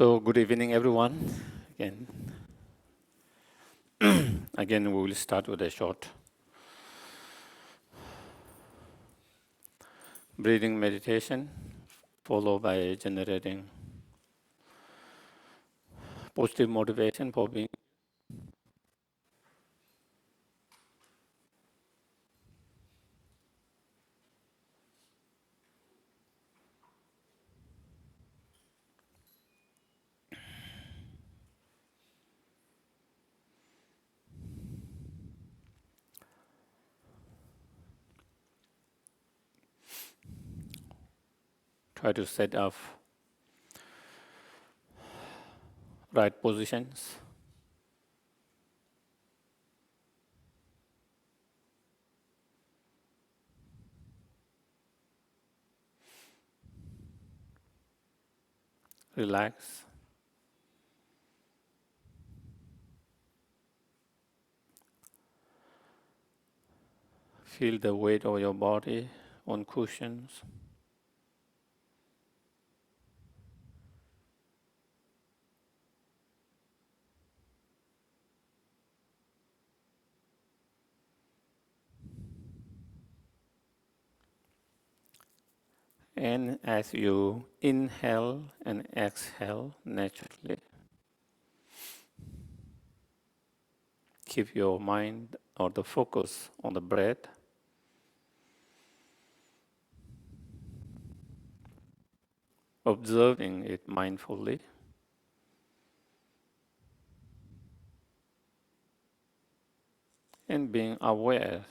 So, good evening, everyone. Again, again, we will start with a short breathing meditation, followed by generating positive motivation for being. Try to set up right positions. Relax. Feel the weight of your body on cushions. And as you inhale and exhale naturally, keep your mind or the focus on the breath. Observing it mindfully. And being aware.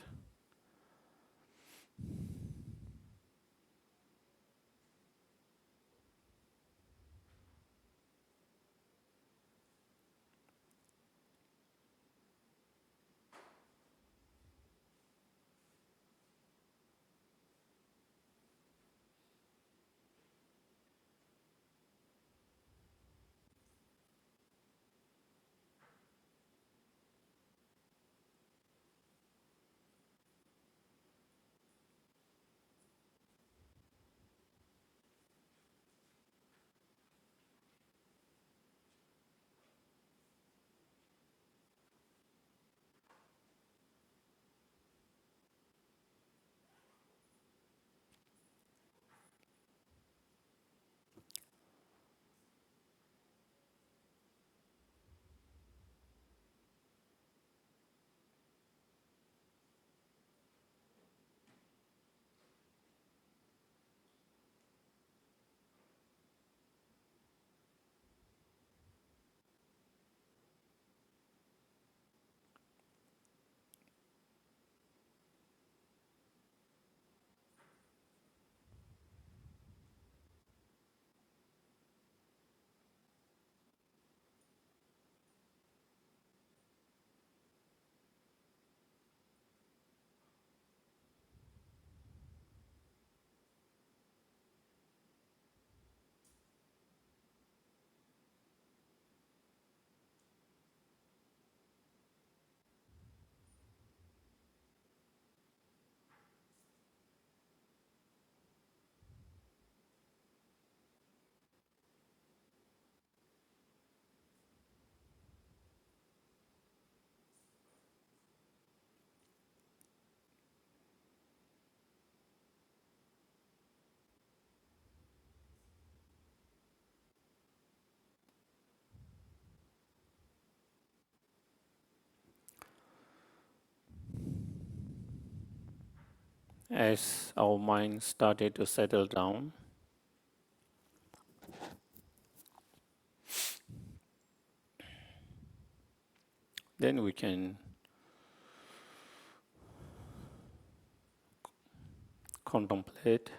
As our mind started to settle down, then we can contemplate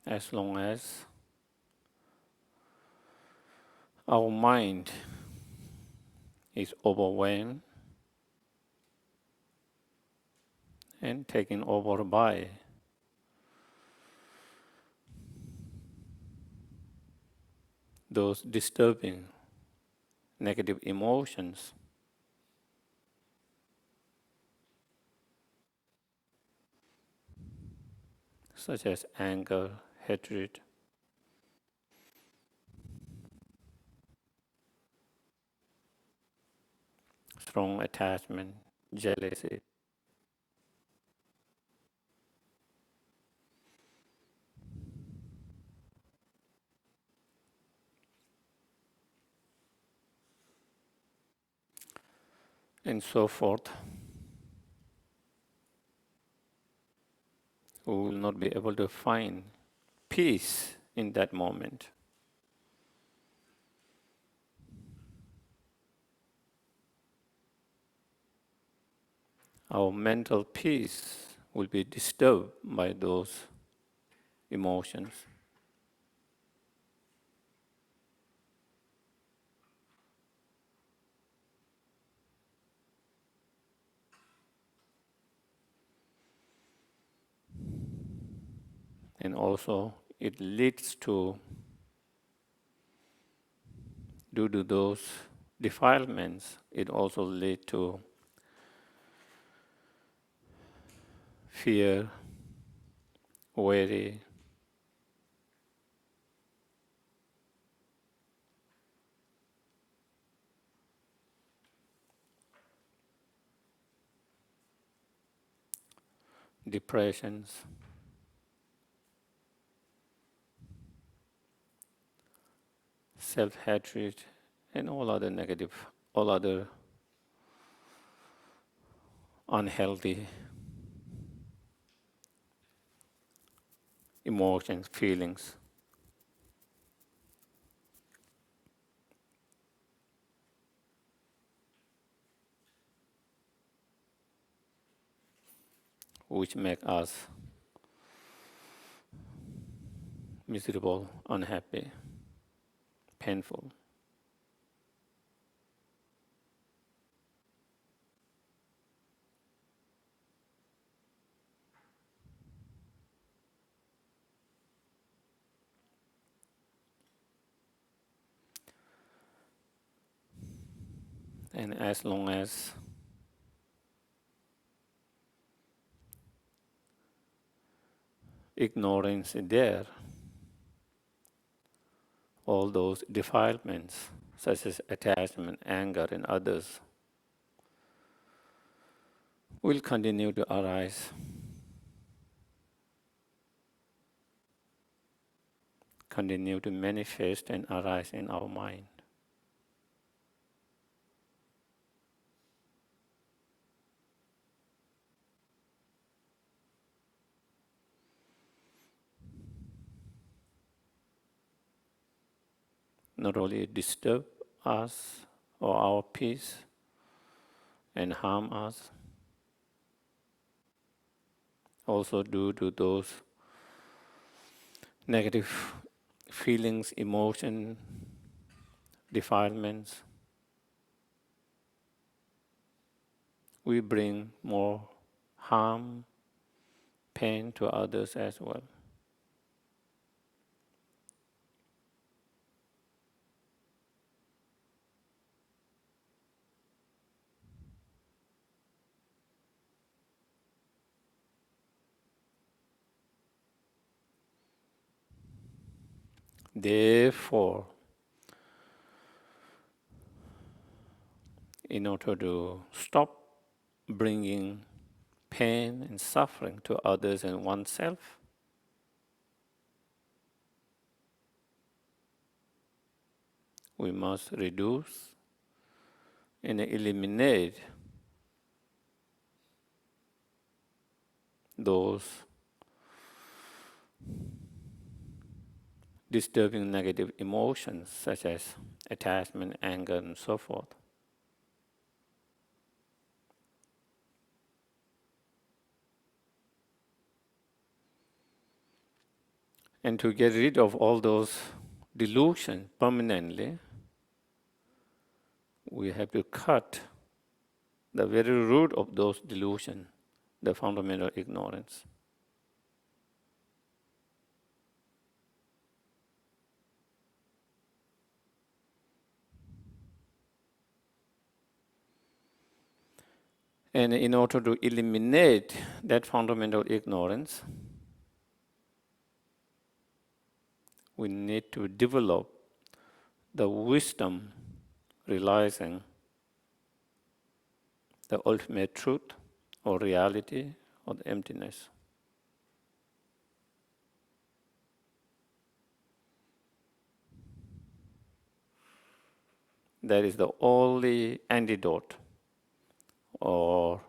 as long as our mind is overwhelmed and taken over by those disturbing negative emotions. such as anger, hatred, strong attachment, jealousy, and so forth, we will not be able to find peace in that moment. Our mental peace will be disturbed by those emotions. And also, it leads to, due to those defilements, it also leads to fear, worry, depressions, self-hatred, and all other negative, all other unhealthy emotions, feelings, which make us miserable, unhappy, painful. And as long as ignorance is there, all those defilements, such as attachment, anger, and others, will continue to arise, continue to manifest and arise in our mind. Not only disturb us or our peace and harm us, also due to those negative feelings, emotion, defilements, we bring more harm, pain to others as well. Therefore, in order to stop bringing pain and suffering to others and oneself, we must reduce and eliminate those disturbing negative emotions such as attachment, anger, and so forth. And to get rid of all those delusions permanently, we have to cut the very root of those delusions, the fundamental ignorance. And in order to eliminate that fundamental ignorance, we need to develop the wisdom realizing the ultimate truth or reality or the emptiness. That is the only antidote or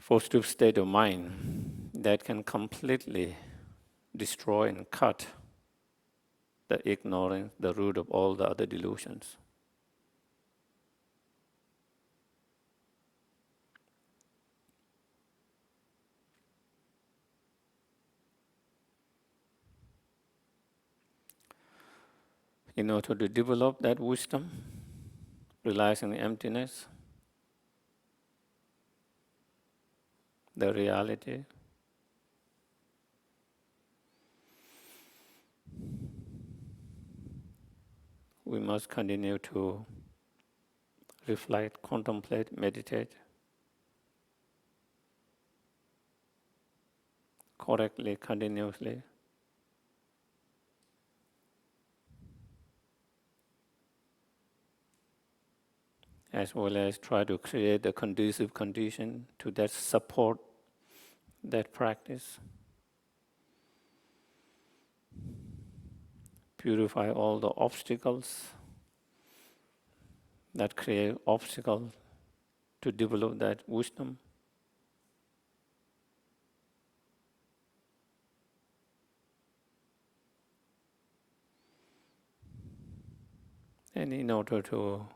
positive state of mind that can completely destroy and cut the ignorance, the root of all the other delusions. In order to develop that wisdom, realizing the emptiness, the reality, we must continue to reflect, contemplate, meditate correctly, continuously, as well as try to create a conducive condition to that support that practice. Purify all the obstacles that create obstacles to develop that wisdom. And in order to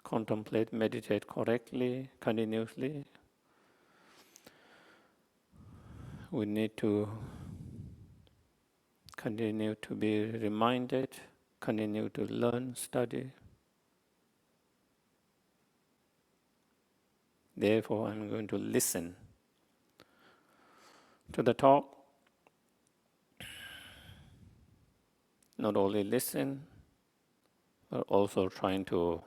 contemplate, meditate correctly, continuously, we need to continue to be reminded, continue to learn, study. Therefore, I'm going to listen to the talk. Not only listen, but also trying to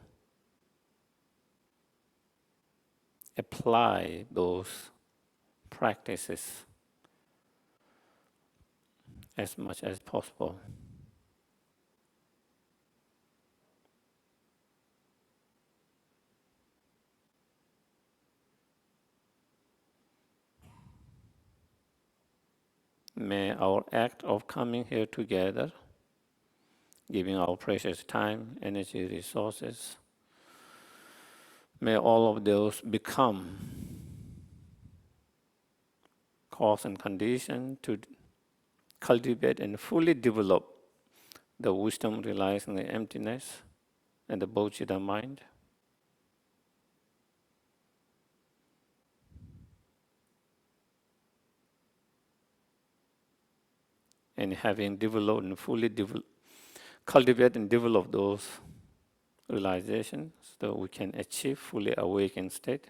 apply those practices as much as possible. May our act of coming here together, giving our precious time, energy, resources, may all of those become cause and condition to cultivate and fully develop the wisdom realizing the emptiness and the bodhicitta mind. And having developed and fully cultivate and develop those realizations so we can achieve fully awakened state.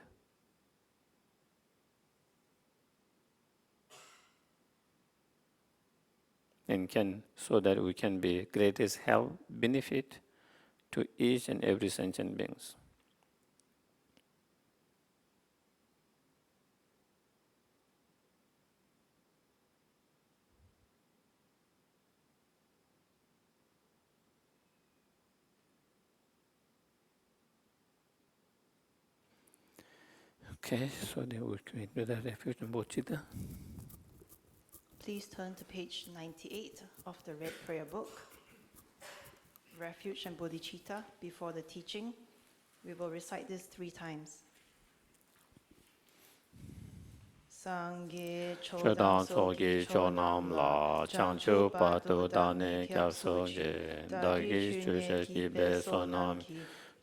And so that we can be greatest help, benefit to each and every sentient beings. Okay, so then we'll go into the refuge and bodhicitta. Please turn to page 98 of the Red Prayer Book. Refuge and Bodhicitta before the teaching. We will recite this 3 times. Sangye Chodang sogi chonam la, chanchu patu dane kyab sogi, dagi chushe ki be sonam,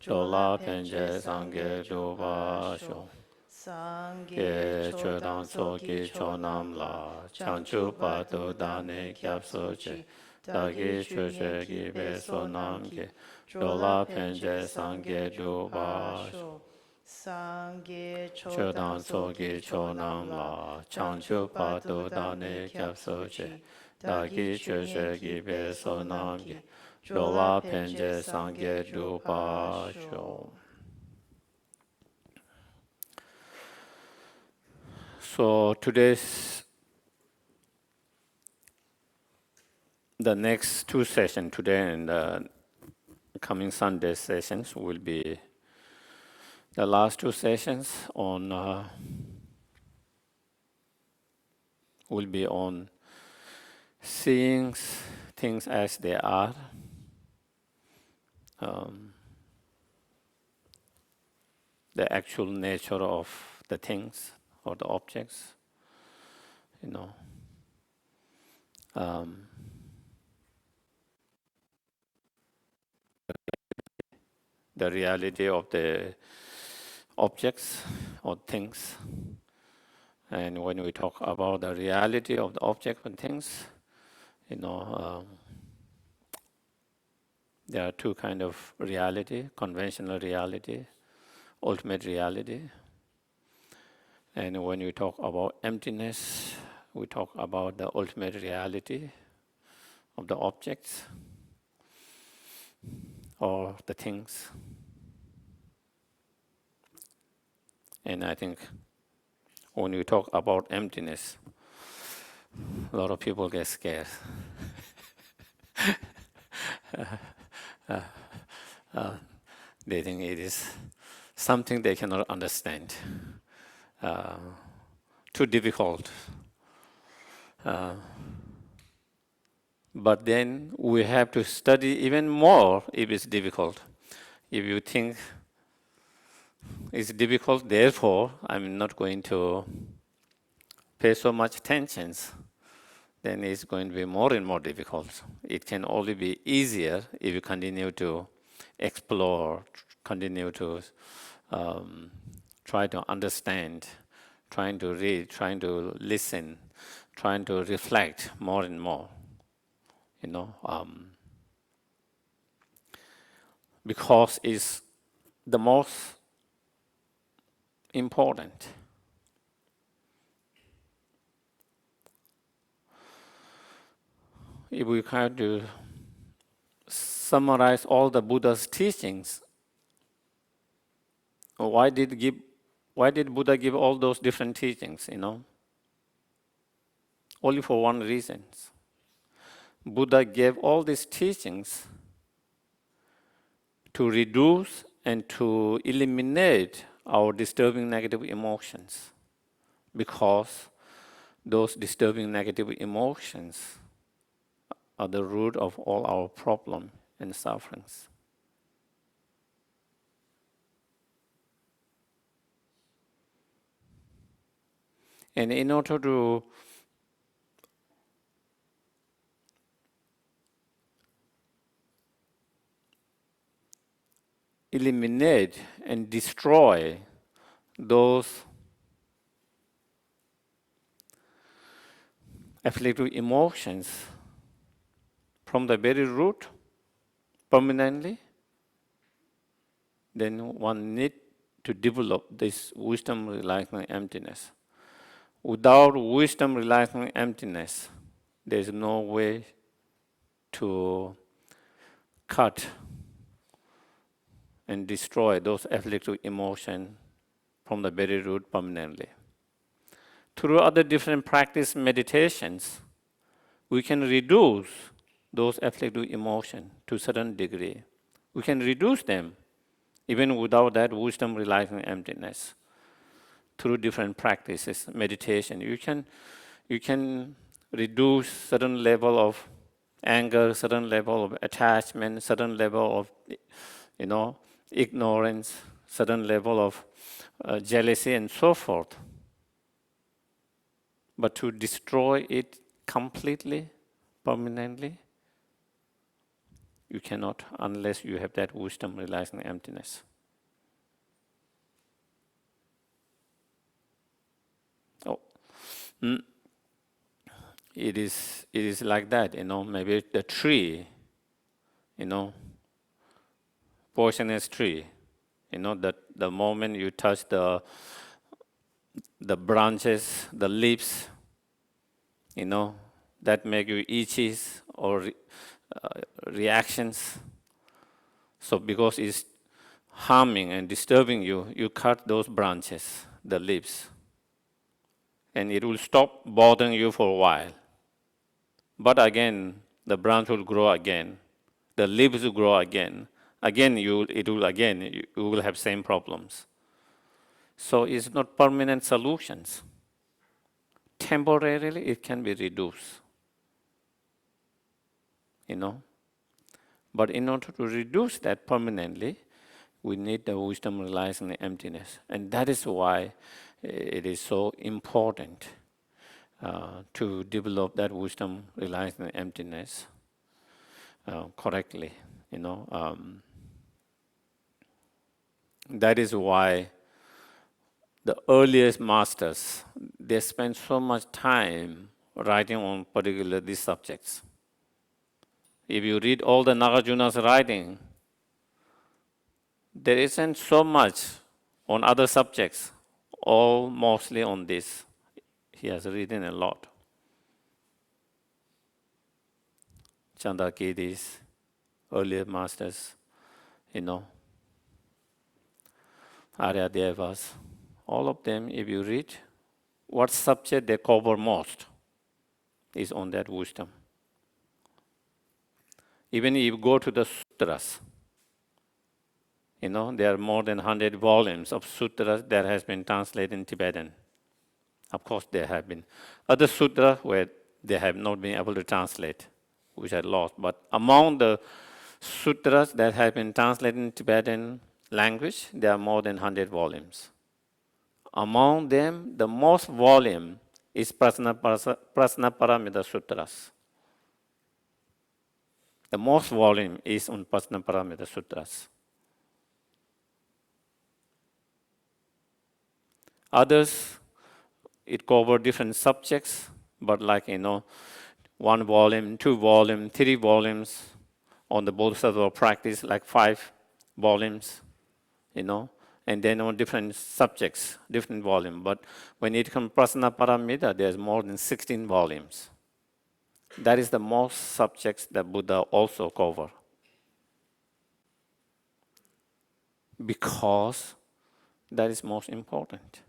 chola penje sangye duva sho. Ge chodang sogi chonam la, chanchu patu dane kyab sogi, dagi chushe ki be sonam ge, chola penje sangye duva sho. Chodang sogi chonam la, chanchu patu dane kyab sogi, dagi chushe ki be sonam ge, chola penje sangye duva sho. So today's the next two sessions, today and the coming Sunday sessions, will be the last two sessions will be on seeing things as they are, the actual nature of the things or the objects, you know. The reality of the objects or things. And when we talk about the reality of the object and things, you know, there are two kinds of reality: conventional reality, ultimate reality. And when we talk about emptiness, we talk about the ultimate reality of the objects or the things. And I think when we talk about emptiness, a lot of people get scared. They think it is something they cannot understand, too difficult. But then we have to study even more if it's difficult. If you think it's difficult, therefore I'm not going to pay so much attention, then it's going to be more and more difficult. It can only be easier if you continue to explore, continue to try to understand, trying to read, trying to listen, trying to reflect more and more, you know, because it's the most important. If we kind to summarize all the Buddha's teachings, why did Buddha give all those different teachings, you know? Only for one reason. Buddha gave all these teachings to reduce and to eliminate our disturbing negative emotions, because those disturbing negative emotions are the root of all our problems and sufferings. And in order to eliminate and destroy those afflictive emotions from the very root permanently, then one needs to develop this wisdom, realizing emptiness. Without wisdom, realizing emptiness, there is no way to cut and destroy those afflictive emotions from the very root permanently. Through other different practice meditations, we can reduce those afflictive emotions to a certain degree. We can reduce them even without that wisdom, realizing emptiness. Through different practices, meditation, you can reduce certain level of anger, certain level of attachment, certain level of, you know, ignorance, certain level of jealousy, and so forth. But to destroy it completely, permanently, you cannot unless you have that wisdom, realizing emptiness. Oh, it is like that, you know. Maybe the tree, you know, poisonous tree, you know, that the moment you touch the branches, the leaves, you know, that make you itchy or reactions. So because it's harming and disturbing you, you cut those branches, the leaves, and it will stop bothering you for a while. But again, the branch will grow again, the leaves will grow again. Again, you will have same problems. So it's not permanent solutions. Temporarily, it can be reduced, you know. But in order to reduce that permanently, we need the wisdom realizing the emptiness. And that is why it is so important to develop that wisdom realizing the emptiness correctly, you know. That is why the earliest masters, they spend so much time writing on particular these subjects. If you read all the Nagarjuna's writing, there isn't so much on other subjects, all mostly on this. He has written a lot. Chandrakirtis, earlier masters, you know, Arya Devas, all of them, if you read, what subject they cover most is on that wisdom. Even if you go to the sutras, you know, there are more than 100 volumes of sutras that has been translated in Tibetan. Of course, there have been other sutras where they have not been able to translate, which are lost. But among the sutras that have been translated in Tibetan language, there are more than 100 volumes. Among them, the most volume is Prasnaparamita Sutras. The most volume is on Prasnaparamita Sutras. Others, it covers different subjects, but like, you know, 1 volume, 2 volume, 3 volumes on the Bodhisattva practice, like 5 volumes, you know, and then on different subjects, different volume. But when it comes to Prasnaparamita, there's more than 16 volumes. That is the most subjects that Buddha also cover. Because that is most important.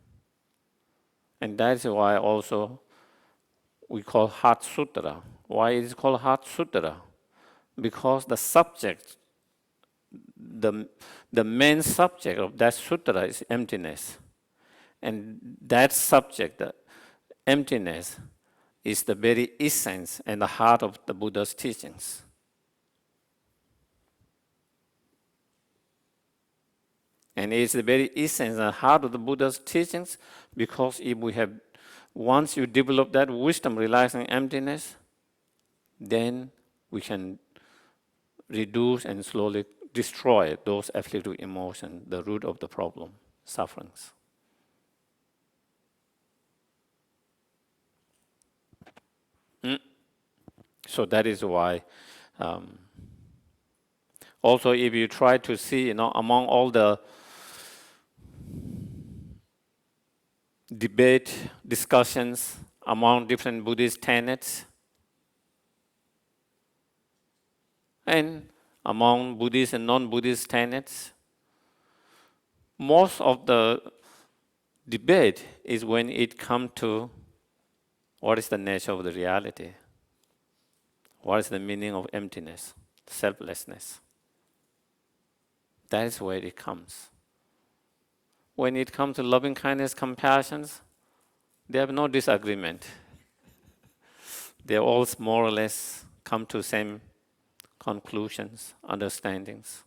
And that is why also we call Heart Sutra. Why is it called Heart Sutra? Because the subject, the main subject of that sutra is emptiness. And that subject, the emptiness, is the very essence and the heart of the Buddha's teachings. And it's the very essence and heart of the Buddha's teachings, because if we have, once you develop that wisdom realizing emptiness, then we can reduce and slowly destroy those afflictive emotions, the root of the problem, sufferings. So that is why, also if you try to see, you know, among all the debate, discussions among different Buddhist tenets, and among Buddhist and non-Buddhist tenets, most of the debate is when it comes to what is the nature of the reality, what is the meaning of emptiness, selflessness. That is where it comes. When it comes to loving kindness, compassion, they have no disagreement. They all more or less come to same conclusions, understandings.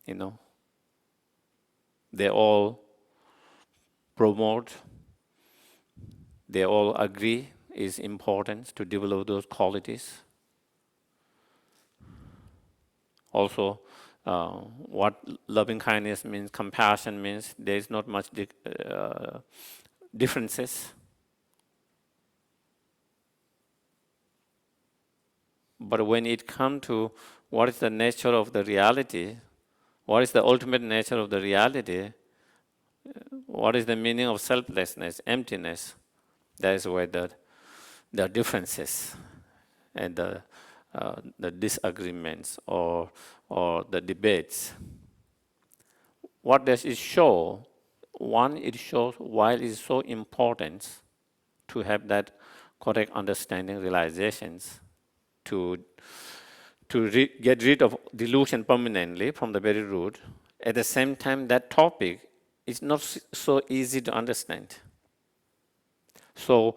You know, they all promote, they all agree it's important to develop those qualities. Also, what loving kindness means, compassion means, there is not much differences. But when it comes to what is the nature of the reality, what is the ultimate nature of the reality, what is the meaning of selflessness, emptiness, that is where the differences and the disagreements or the debates. What does it show? One, it shows why it is so important to have that correct understanding, realizations, to get rid of delusion permanently from the very root. At the same time, that topic is not so easy to understand. So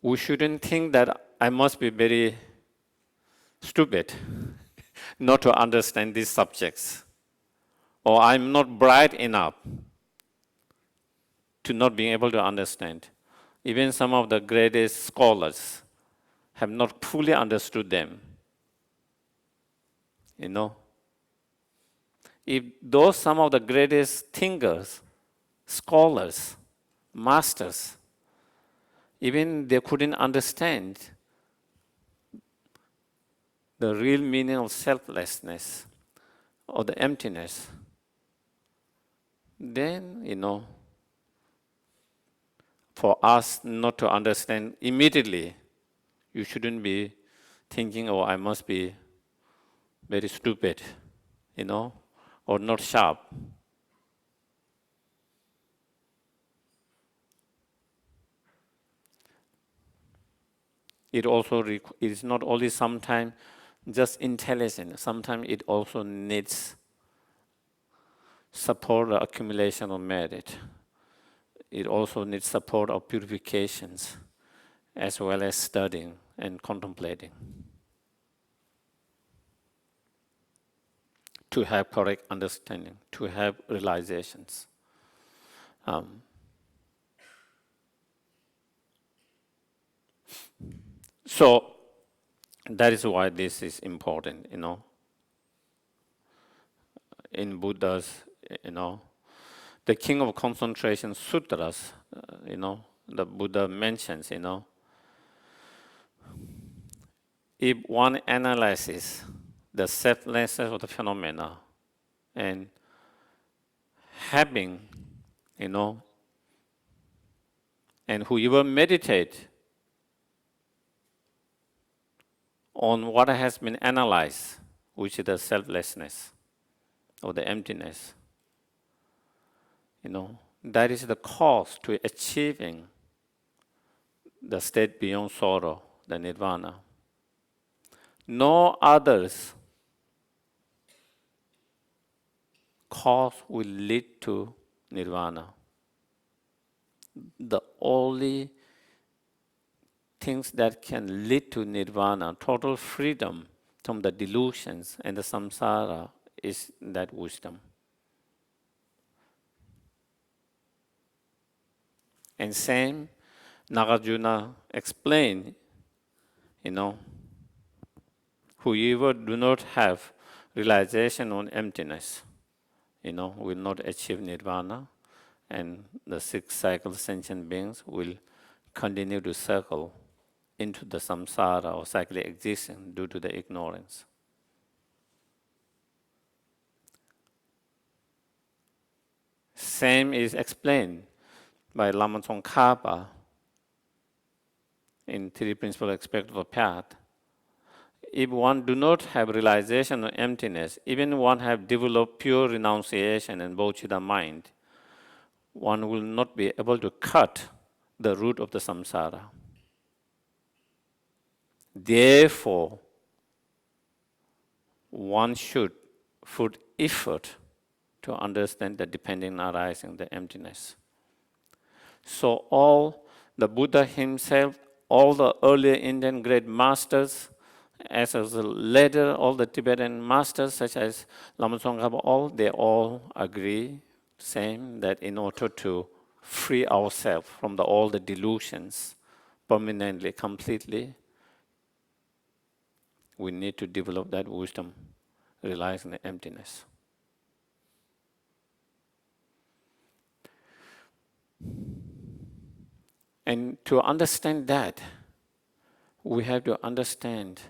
we shouldn't think that I must be very stupid not to understand these subjects, or I'm not bright enough to not being able to understand. Even some of the greatest scholars have not fully understood them. You know, if those some of the greatest thinkers, scholars, masters, even they couldn't understand the real meaning of selflessness or the emptiness, then, for us not to understand immediately, you shouldn't be thinking, oh, I must be very stupid, or not sharp. It is not only sometimes just intelligent, sometimes it also needs support or accumulation of merit. It also needs support of purifications, as well as studying and contemplating, to have correct understanding, to have realizations. So that is why this is important, in Buddha's, the King of Concentration Sutras, the Buddha mentions, if one analyzes the selflessness of the phenomena and having, and whoever meditate on what has been analyzed, which is the selflessness or the emptiness, that is the cause to achieving the state beyond sorrow, the nirvana. No others cause will lead to nirvana. The only things that can lead to nirvana, total freedom from the delusions and the samsara, is that wisdom. And same, Nagarjuna explained, whoever do not have realization on emptiness, will not achieve nirvana, and the 6 cycle sentient beings will continue to circle into the samsara or cyclic existence due to the ignorance. Same is explained by Lama Tsongkhapa in Three Principal Aspects of the Path. If one do not have realization of emptiness, even one have developed pure renunciation and bodhicitta mind, one will not be able to cut the root of the samsara. Therefore, one should put effort to understand the dependent arising, the emptiness. So all the Buddha himself, all the earlier Indian great masters, as later all the Tibetan masters such as Lama Tsongkhapa, they all agree, same, that in order to free ourselves from all the delusions permanently, completely, we need to develop that wisdom, realizing the emptiness. And to understand that, we have to understand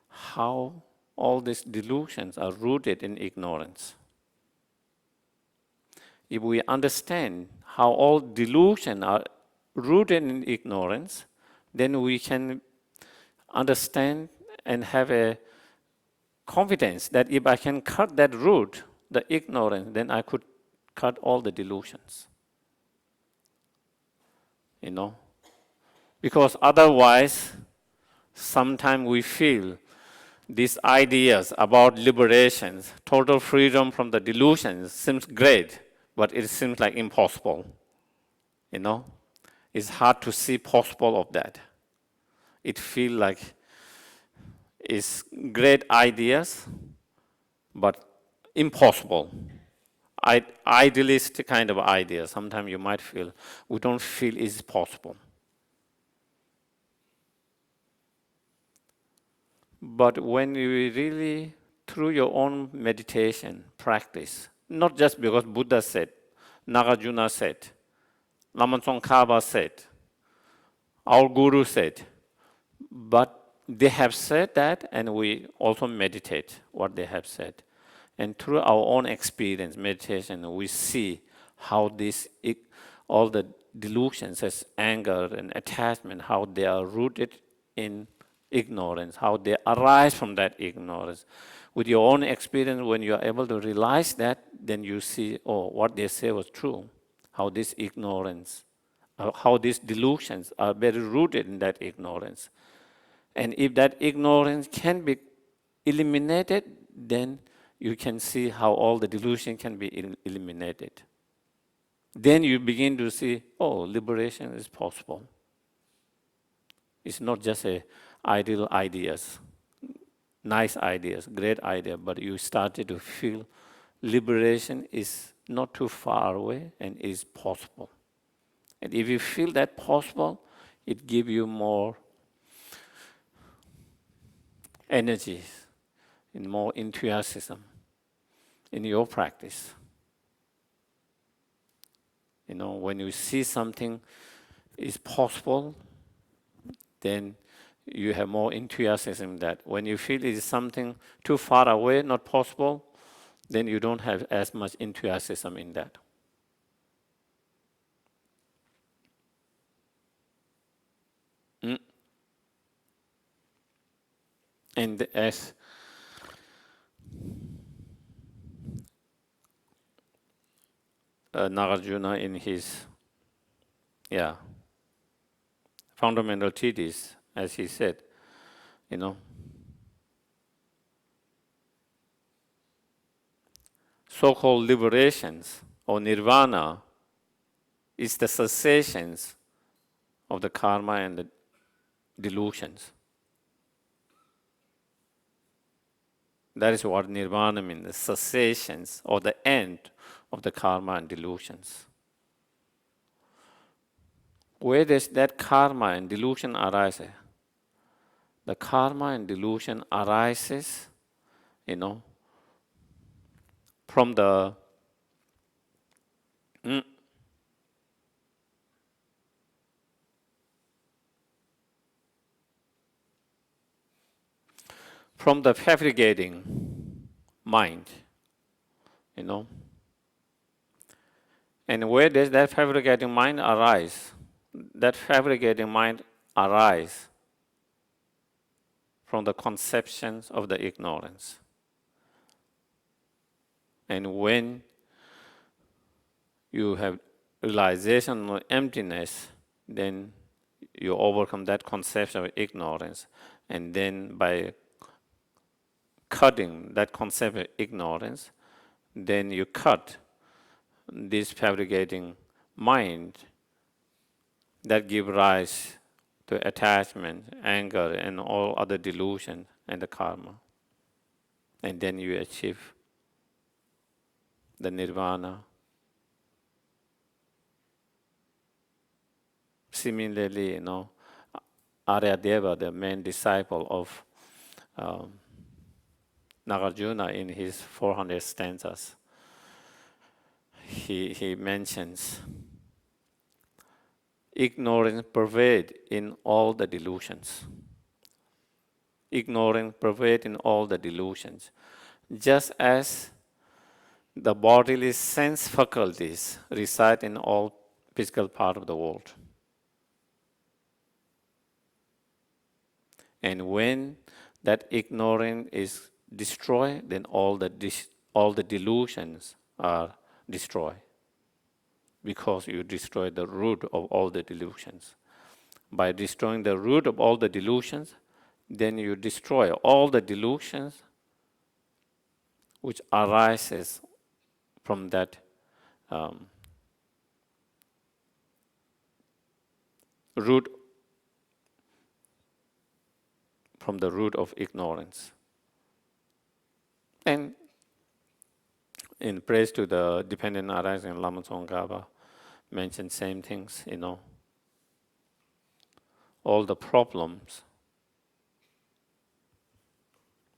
how all these delusions are rooted in ignorance. If we understand how all delusions are rooted in ignorance, then we can understand and have a confidence that if I can cut that root, the ignorance, then I could cut all the delusions. Because otherwise, sometimes we feel these ideas about liberation, total freedom from the delusions seems great, but it seems like impossible. You know, it's hard to see possible of that. It feels like it's great ideas, but impossible. Idealistic kind of idea. Sometimes you might feel, we don't feel it's possible. But when you really, through your own meditation practice, not just because Buddha said, Nagarjuna said, Lama Tsongkhapa said, our Guru said, but they have said that, and we also meditate what they have said. And through our own experience, meditation, we see how all the delusions as anger and attachment, how they are rooted in ignorance, how they arise from that ignorance. With your own experience, when you are able to realize that, then you see, oh, what they say was true, how this ignorance, how these delusions are very rooted in that ignorance. And if that ignorance can be eliminated, then you can see how all the delusion can be eliminated. Then you begin to see, oh, liberation is possible. It's not just ideal ideas, nice ideas, great idea, but you started to feel liberation is not too far away and is possible. And if you feel that possible, it gives you more energy and more enthusiasm in your practice. You know, when you see something is possible, then you have more enthusiasm that when you feel it is something too far away, not possible, then you don't have as much enthusiasm in that. And as Nagarjuna in his fundamental treatise, as he said, you know, so-called liberations or nirvana is the cessations of the karma and the delusions. That is what nirvana means, the cessations or the end of the karma and delusions. Where does that karma and delusion arise? The karma and delusion arises, you know, from the fabricating mind, you know. And where does that fabricating mind arise? That fabricating mind arises from the conceptions of the ignorance. And when you have realization of emptiness, then you overcome that conception of ignorance. And then by cutting that concept of ignorance, then you cut this fabricating mind that give rise to attachment, anger, and all other delusion and the karma. And then you achieve the nirvana. Similarly, you know, Aryadeva, the main disciple of Nagarjuna in his 400 stanzas, he mentions ignorance pervades in all the delusions. Ignorance pervades in all the delusions. Just as the bodily sense faculties reside in all physical part of the world. And when that ignorance is destroyed, then all the delusions are destroyed, because you destroy the root of all the delusions. by destroying the root of all the delusions, then you destroy all the delusions which arises from that root, from the root of ignorance. And in praise to the dependent arising, Lama Tsongkhapa mentioned same things, all the problems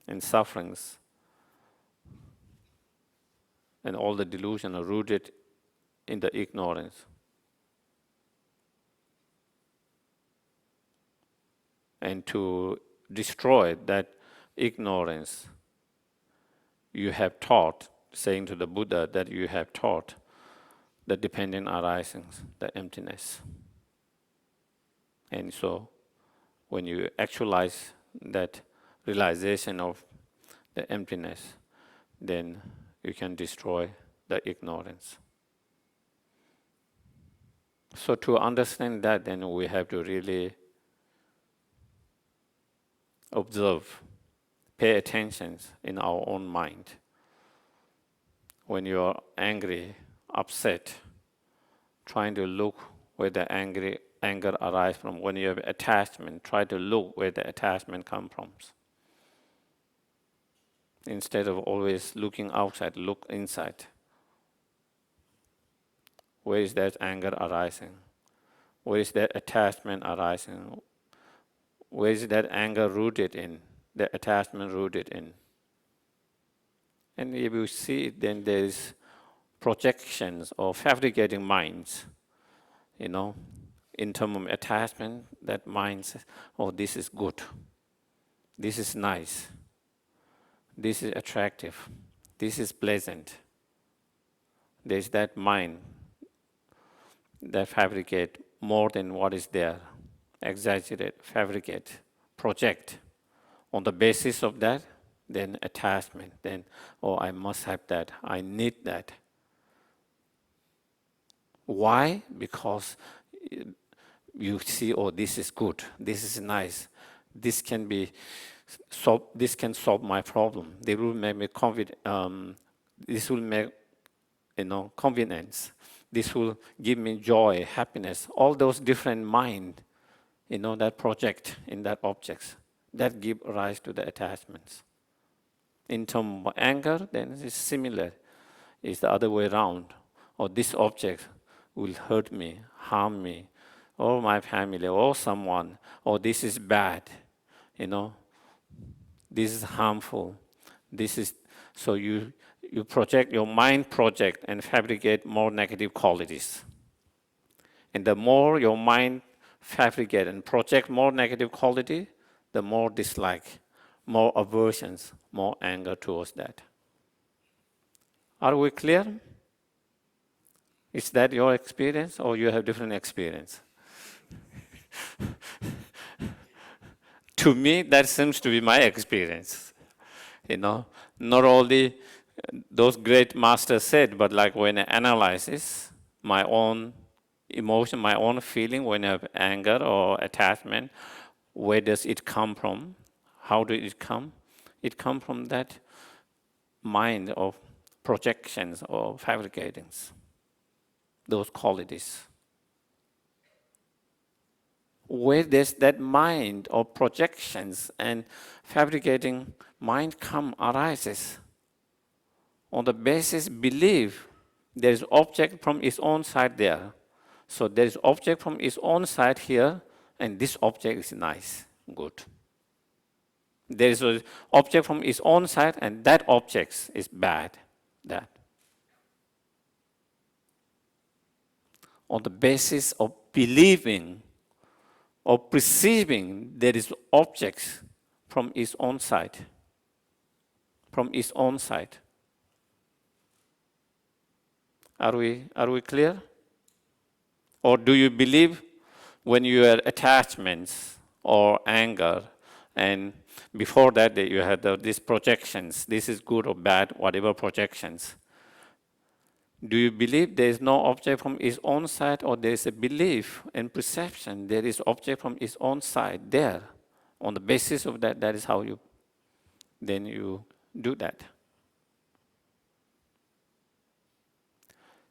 and sufferings and all the delusion are rooted in the ignorance. And to destroy that ignorance, you have taught, saying to the Buddha that you have taught the dependent arisings, the emptiness. And so when you actualize that realization of the emptiness, then you can destroy the ignorance. So to understand that, then we have to really observe, pay attention in our own mind. When you are angry, upset, trying to look where the anger arises from. When you have attachment, try to look where the attachment comes from. Instead of always looking outside, look inside. Where is that anger arising? Where is that attachment arising? Where is that anger rooted in? The attachment rooted in? And if you see it, then there is projections or fabricating minds, in terms of attachment, that mind says, oh, this is good, this is nice, this is attractive, this is pleasant. There's that mind that fabricate more than what is there, exaggerate, fabricate, project. On the basis of that, then attachment, then, oh, I must have that, I need that. Why? Because you see, oh, this is good, this is nice, this can solve my problem. They will make me this will make convenience. This will give me joy, happiness. All those different mind, that project in that objects, that give rise to the attachments. In terms of anger, then it's similar. It's the other way around. Or this object will hurt me, harm me, or my family, or someone, or this is bad, this is harmful, so you project, your mind project and fabricate more negative qualities. And the more your mind fabricate and project more negative quality, the more dislike, more aversions, more anger towards that. Are we clear? Is that your experience, or you have different experience? To me, that seems to be my experience. Not only those great masters said, but like when I analyze this, my own emotion, my own feeling when I have anger or attachment, where does it come from? How did it come? It comes from that mind of projections or fabricatings, those qualities. Where does that mind of projections and fabricating mind arises? On the basis belief, there is object from its own side there. So there is object from its own side here, and this object is nice, good. There is an object from its own side, and that object is bad, that. On the basis of believing or perceiving, there is objects from its own side. From its own side. Are we clear? Or do you believe when you had attachments or anger, and before that you had these projections, this is good or bad, whatever projections. Do you believe there is no object from its own side, or there is a belief and perception there is object from its own side there? On the basis of that, that is how you do that.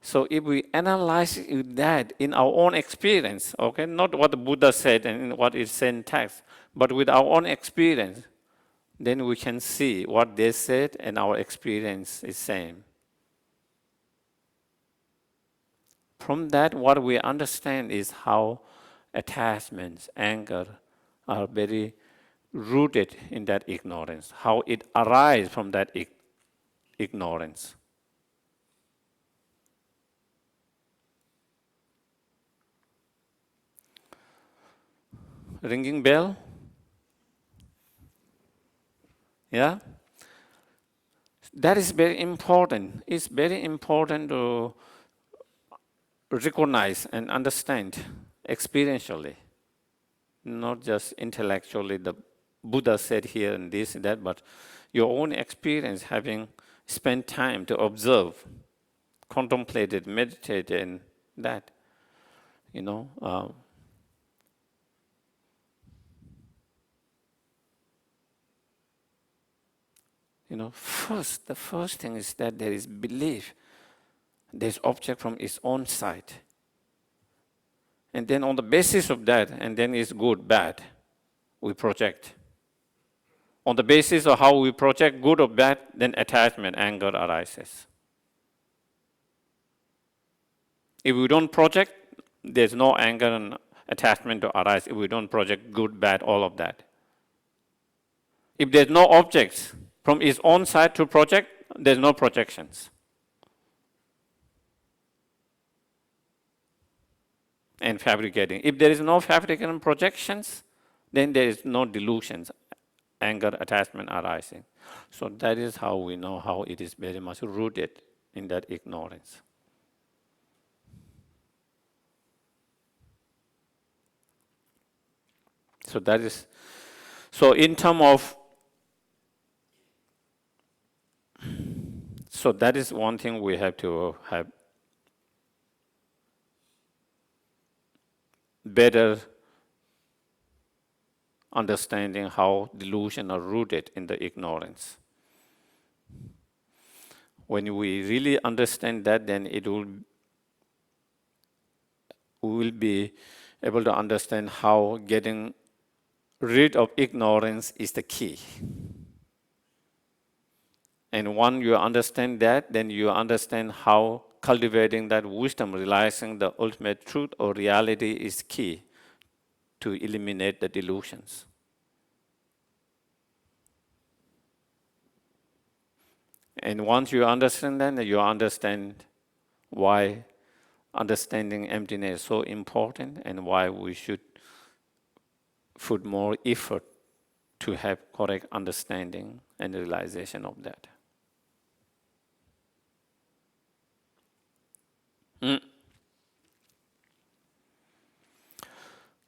So if we analyze that in our own experience, okay, not what the Buddha said and what is said in text, but with our own experience, then we can see what they said and our experience is same. From that, what we understand is how attachments, anger are very rooted in that ignorance, how it arises from that ignorance. Ringing bell? Yeah? That is very important. It's very important to recognize and understand experientially, not just intellectually. The Buddha said here and this and that, but your own experience, having spent time to observe, contemplated, meditated, and that, you know. The first thing is that there is belief. There's object from its own side. And then on the basis of that, and then it's good, bad, we project. On the basis of how we project good or bad, then attachment, anger arises. If we don't project, there's no anger and attachment to arise. If we don't project good, bad, all of that. If there's no objects from its own side to project, there's no projections. And fabricating. If there is no fabricating projections, then there is no delusions, anger, attachment arising. So that is how we know how it is very much rooted in that ignorance. So in terms of, so that is one thing we have to have better understanding how delusion are rooted in the ignorance. When we really understand that, then we will be able to understand how getting rid of ignorance is the key. And once you understand that, then you understand how cultivating that wisdom, realizing the ultimate truth or reality is key to eliminate the delusions. And once you understand that, you understand why understanding emptiness is so important and why we should put more effort to have correct understanding and realization of that.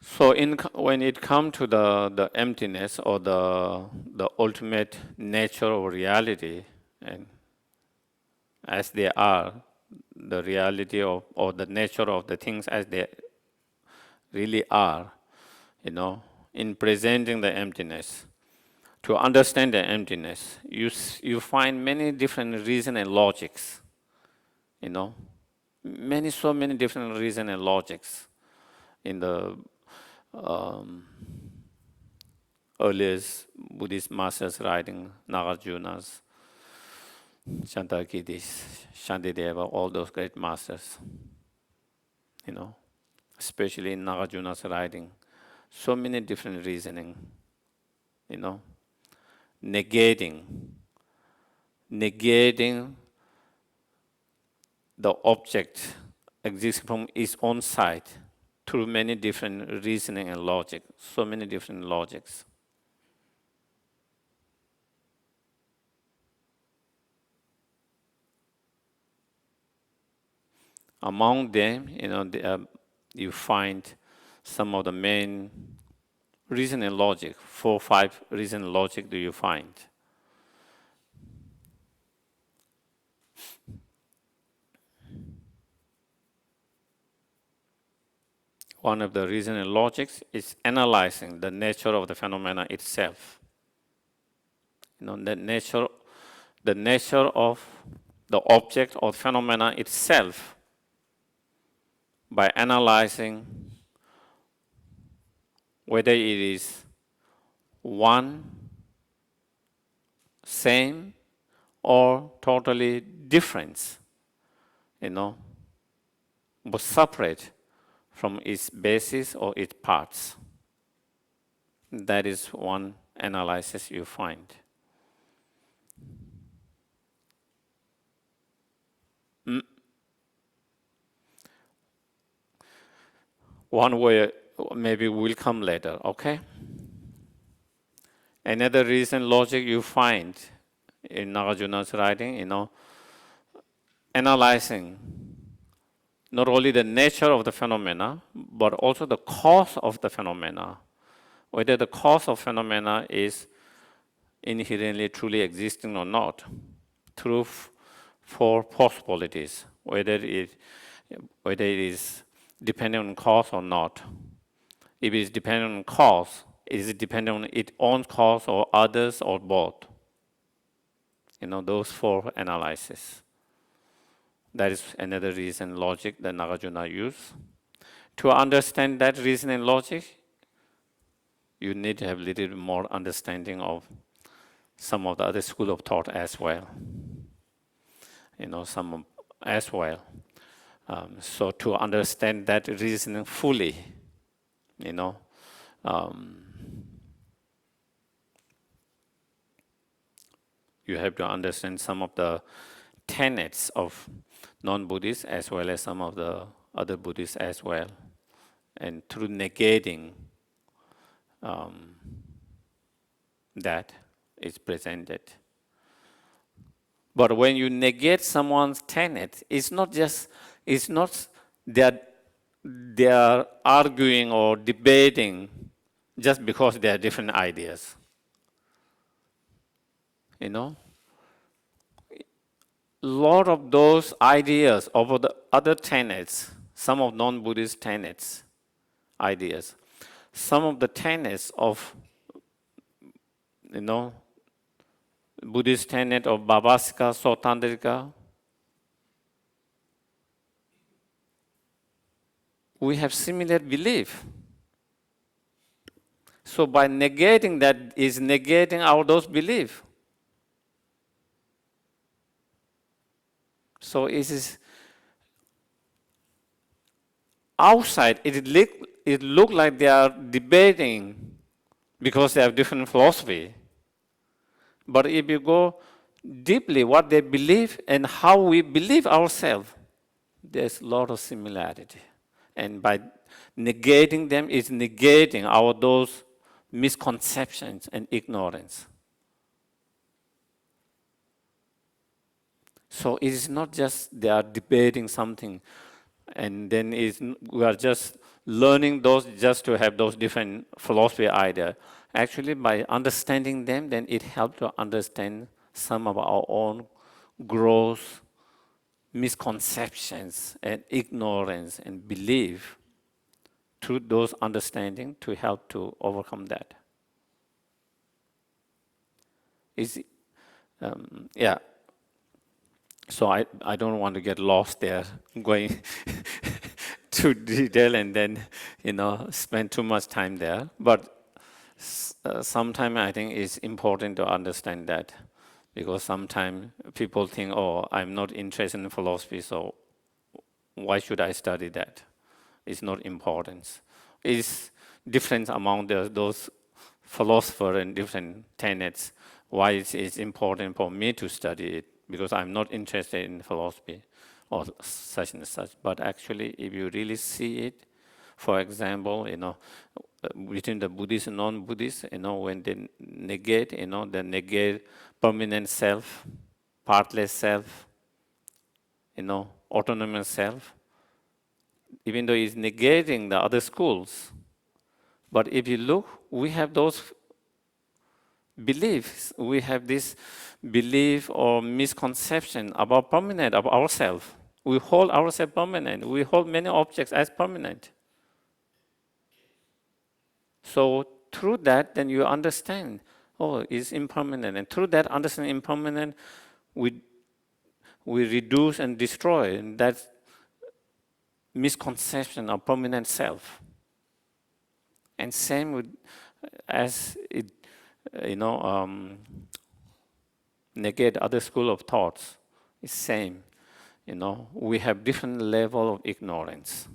So when it comes to the emptiness or the ultimate nature of reality, and as they are, the reality of or the nature of the things as they really are, in presenting the emptiness, to understand the emptiness, you find many different reasons and logics, so many different reasons and logics in the earliest Buddhist masters writing, Nagarjuna's, Shantakidis, Shantideva, all those great masters, especially in Nagarjuna's writing, so many different reasoning, negating the object exists from its own side through many different reasoning and logic, so many different logics. Among them, you find some of the main reason and logic, 4 or 5 reason and logic do you find. one of the reasoning logics is analyzing the nature of the phenomena itself. The nature of the object or phenomena itself by analyzing whether it is one, same, or totally different, but separate from its basis or its parts. That is one analysis you find. One way maybe will come later, okay? Another reason logic you find in Nagarjuna's writing, analyzing not only the nature of the phenomena, but also the cause of the phenomena. Whether the cause of phenomena is inherently truly existing or not. Through four possibilities, whether it is dependent on cause or not. If it is dependent on cause, is it dependent on its own cause or others or both? Those four analyses. That is another reason logic that Nagarjuna used. To understand that reason and logic, you need to have a little bit more understanding of some of the other school of thought as well. Some as well. So to understand that reasoning fully, you have to understand some of the tenets of non-Buddhists as well as some of the other Buddhists as well. And through negating that is presented. But when you negate someone's tenet, it's not that they are arguing or debating just because they are different ideas. A lot of those ideas over the other tenets, some of non-Buddhist tenets, ideas, some of the tenets of, Buddhist tenet of Bhavasika, Sotandrika, we have similar belief. So by negating that is negating those beliefs. So it is outside, it look like they are debating because they have different philosophy. But if you go deeply what they believe and how we believe ourselves, there's a lot of similarity. And by negating them is negating those misconceptions and ignorance. So it is not just they are debating something and then we are just learning those just to have those different philosophy ideas. Actually, by understanding them, then it helps to understand some of our own gross misconceptions and ignorance and belief through those understanding to help to overcome that. Yeah. So I don't want to get lost there going too detail and then, spend too much time there. But sometimes I think it's important to understand that because sometimes people think, oh, I'm not interested in philosophy, so why should I study that? It's not important. It's difference among those philosophers and different tenets. Why it's important for me to study it? Because I'm not interested in philosophy or such and such. But actually, if you really see it, for example, between the Buddhists and non-Buddhists, when they negate permanent self, partless self, autonomous self, even though it's negating the other schools. But if you look, we have those beliefs. We have this belief or misconception about permanent of ourselves. We hold ourselves permanent. We hold many objects as permanent. So through that, then you understand, oh, it's impermanent. And through that understanding impermanent, we reduce and destroy that misconception of permanent self. And same with, as it, negate other school of thoughts, it's same. We have different level of ignorance.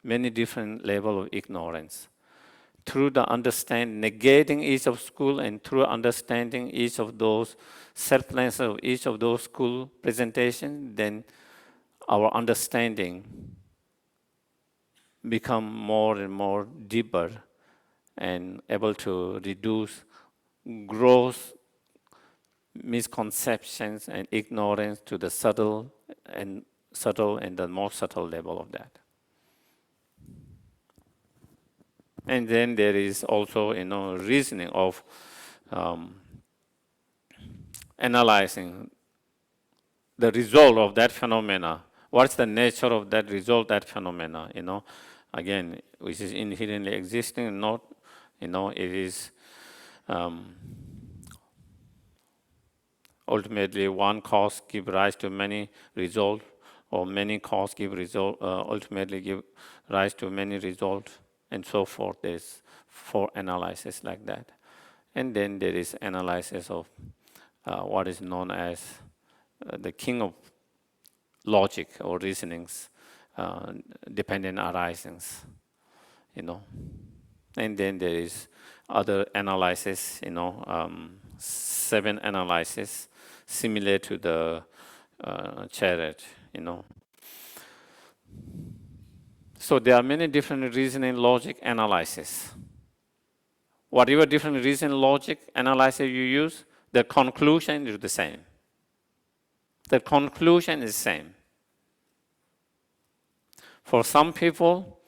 Many different level of ignorance. Through the negating each of school, and through understanding each of those selflessness of each of those school presentation, then our understanding become more and more deeper and able to reduce gross misconceptions and ignorance to the subtle and the more subtle level of that. And then there is also, reasoning of analyzing the result of that phenomena. What's the nature of that result, that phenomena? Again, which is inherently existing, not, it is ultimately one cause give rise to many results, or many causes give result, ultimately give rise to many results, and so forth. There's 4 analyses like that. And then there is analysis of what is known as the king of logic or reasonings, dependent arisings, And then there is other analysis, 7 analysis, similar to the chariot, So there are many different reasoning logic analysis. Whatever different reason logic analysis you use, the conclusion is the same. The conclusion is same. For some people,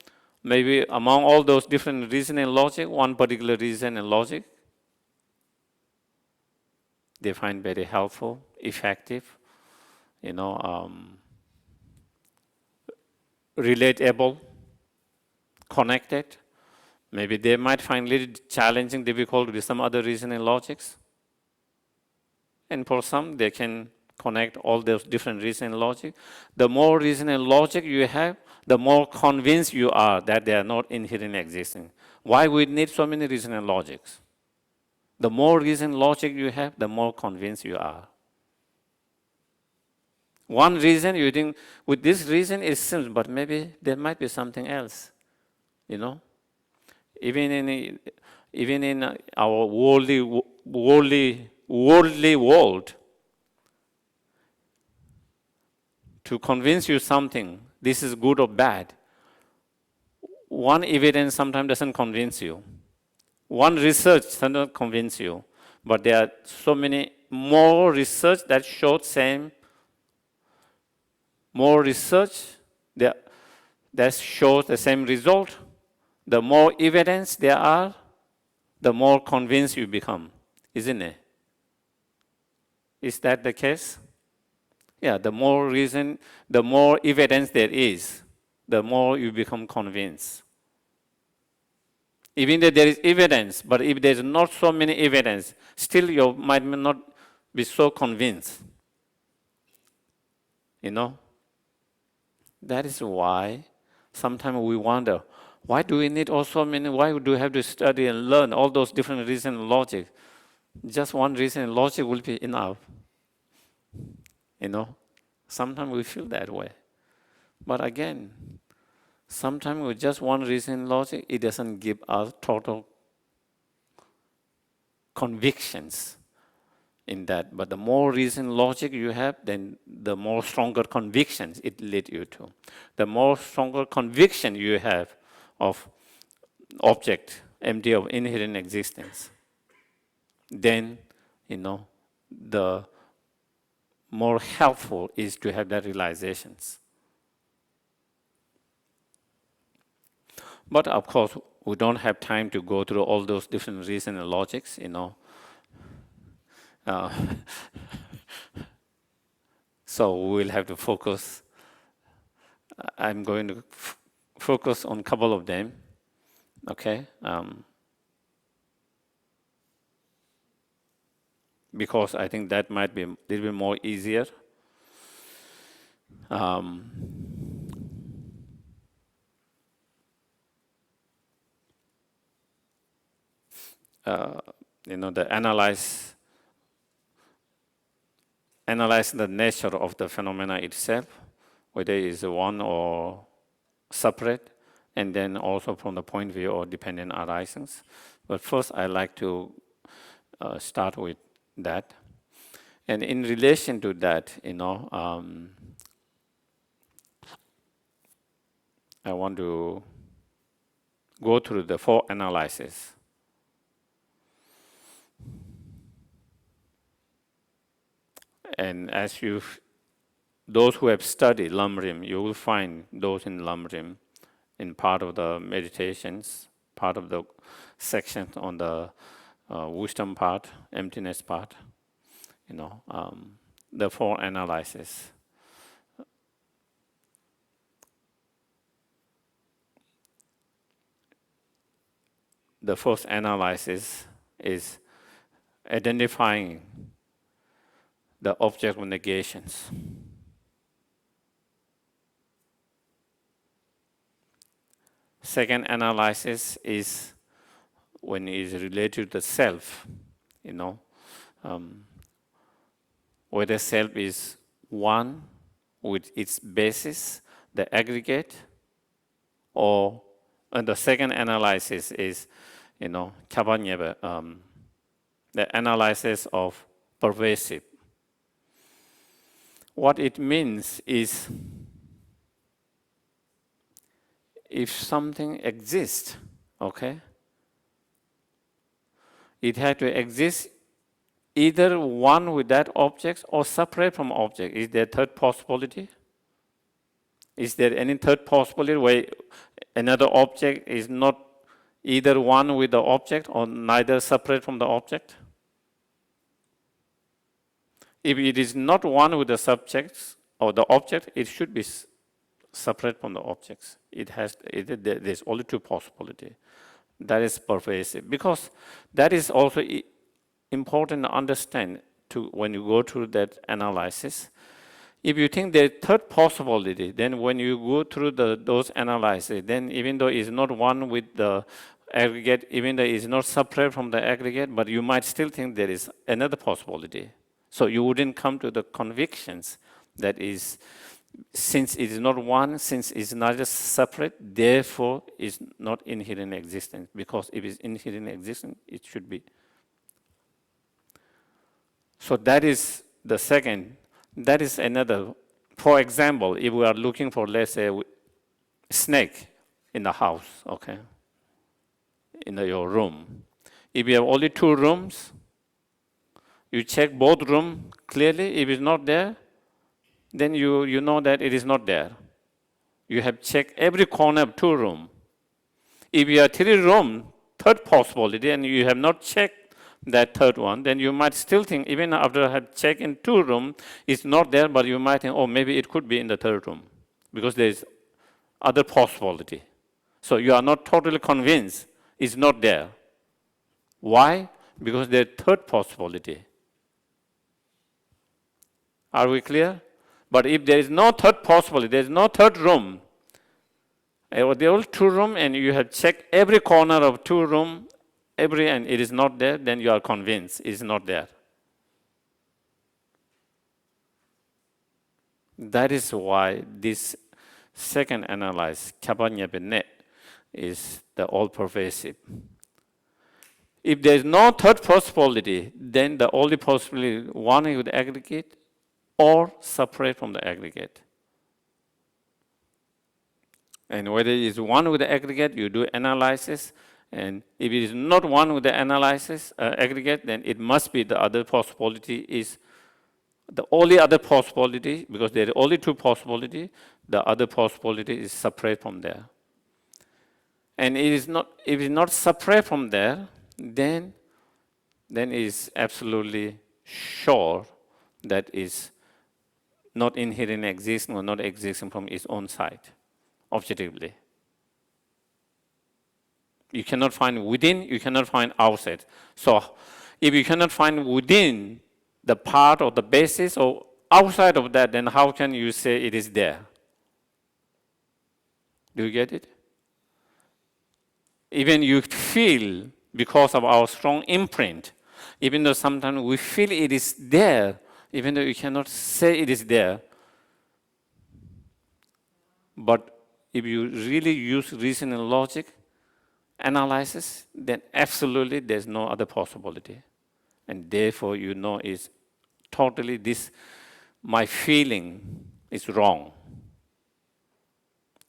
maybe among all those different reasoning logic, one particular reason and logic, they find very helpful, effective, relatable, connected. Maybe they might find it challenging, difficult with some other reasoning logics. And for some, they can connect all those different reasoning logic. The more reasoning logic you have, the more convinced you are that they are not inherently existing. Why we need so many reasoning logics? The more reasoning logic you have, the more convinced you are. One reason you think, with this reason it seems, but maybe there might be something else, Even in our worldly world, to convince you something, this is good or bad, one evidence sometimes doesn't convince you. One research doesn't convince you. But there are so many more research that show same, more research that shows the same result. The more evidence there are, the more convinced you become, isn't it? Is that the case? Yeah, the more reason, the more evidence there is, the more you become convinced. Even though there is evidence, but if there's not so many evidence, still you might not be so convinced. That is why sometimes we wonder, why do we need so many, why do we have to study and learn all those different reason and logic? Just one reason and logic will be enough. Sometimes we feel that way. But again, sometimes with just one reason and logic, it doesn't give us total convictions in that. But the more reason logic you have, then the more stronger convictions it leads you to. The more stronger conviction you have of object empty of inherent existence, then, the more helpful is to have that realizations. But of course, we don't have time to go through all those different reason and logics, So we will have to focus. I'm going to focus on a couple of them. Okay, because I think that might be a little bit more easier. The analyze the nature of the phenomena itself, whether it is one or separate, and then also from the point of view of dependent arisings. But first, I like to start with that. And in relation to that, I want to go through the four analyses. And as those who have studied Lamrim, you will find those in Lamrim in part of the meditations, part of the section on the wisdom part, emptiness part, the four analyses. The first analysis is identifying the object of negations. Second analysis is when it is related to the self, whether self is one with its basis, the aggregate, and the second analysis is, the analysis of pervasive. What it means is, if something exists, okay, it had to exist either one with that object or separate from object. Is there a third possibility? Is there any third possibility where another object is not either one with the object or neither separate from the object? If it is not one with the subjects or the object, it should be separate from the objects. There's only two possibilities. That is pervasive, because that is also important to understand when you go through that analysis. If you think the third possibility, then when you go through those analyses, then even though it's not one with the aggregate, even though it's not separate from the aggregate, but you might still think there is another possibility. So you wouldn't come to the convictions that is, since it is not one, since it's not just separate, therefore it's not inherent existence. Because if it's inherent existence, it should be. So that is the second. That is another. For example, if we are looking for, let's say, a snake in the house, okay, in your room. If you have only 2 rooms, you check both rooms clearly. If it's not there, then you know that it is not there. You have checked every corner of 2 rooms. If you have 3 rooms, third possibility, and you have not checked that third one, then you might still think, even after have checked in 2 rooms, it's not there, but you might think, oh, maybe it could be in the third room, because there is other possibility. So you are not totally convinced it's not there. Why? Because there is third possibility. Are we clear? But if there is no third possibility, there is no third room, there are 2 rooms, and you have checked every corner of 2 rooms, and it is not there, then you are convinced it is not there. That is why this second analysis, Kabanyabene, is the all-pervasive. If there is no third possibility, then the only possibility is one with the aggregate or separate from the aggregate. And whether it is one with the aggregate, you do analysis. And if it is not one with the analysis aggregate, then it must be the other possibility is the only other possibility, because there are only 2 possibilities. The other possibility is separate from there. And if it is not separate from there, then it is absolutely sure that is not inherent existing or not existing from its own side, objectively. You cannot find within, you cannot find outside. So if you cannot find within the part or the basis or outside of that, then how can you say it is there? Do you get it? Even you feel, because of our strong imprint, even though sometimes we feel it is there, even though you cannot say it is there, but if you really use reason and logic, analysis, then absolutely there's no other possibility. And therefore you know it's totally this, my feeling is wrong.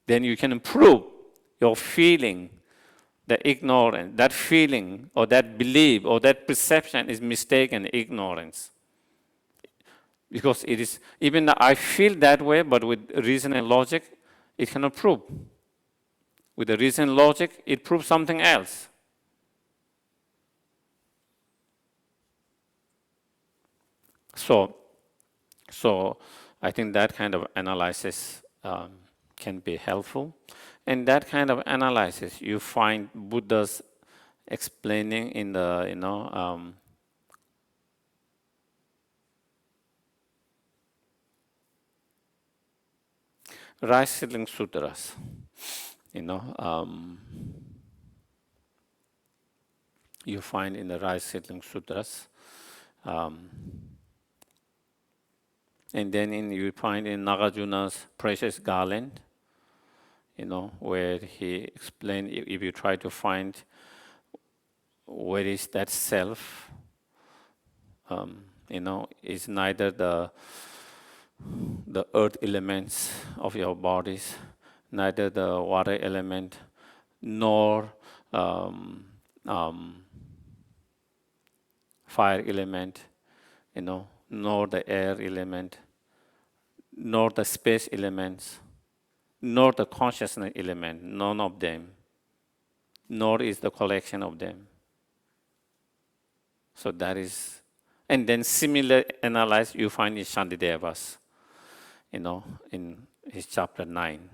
Then you can prove your feeling, the ignorance, that feeling or that belief or that perception is mistaken ignorance. Because it is, even though I feel that way, but with reason and logic, it cannot prove. With the reason and logic, it proves something else. So I think that kind of analysis can be helpful. And that kind of analysis you find Buddha's explaining in the, Rice Seedling Sutras. You find in the Rice Seedling Sutras. And then you find in Nagarjuna's Precious Garland, where he explained if you try to find where is that self, it's neither the earth elements of your bodies, neither the water element, nor fire element, nor the air element, nor the space elements, nor the consciousness element, none of them, nor is the collection of them. So that is, and then similar analysis you find in Shantideva's, in his chapter 9.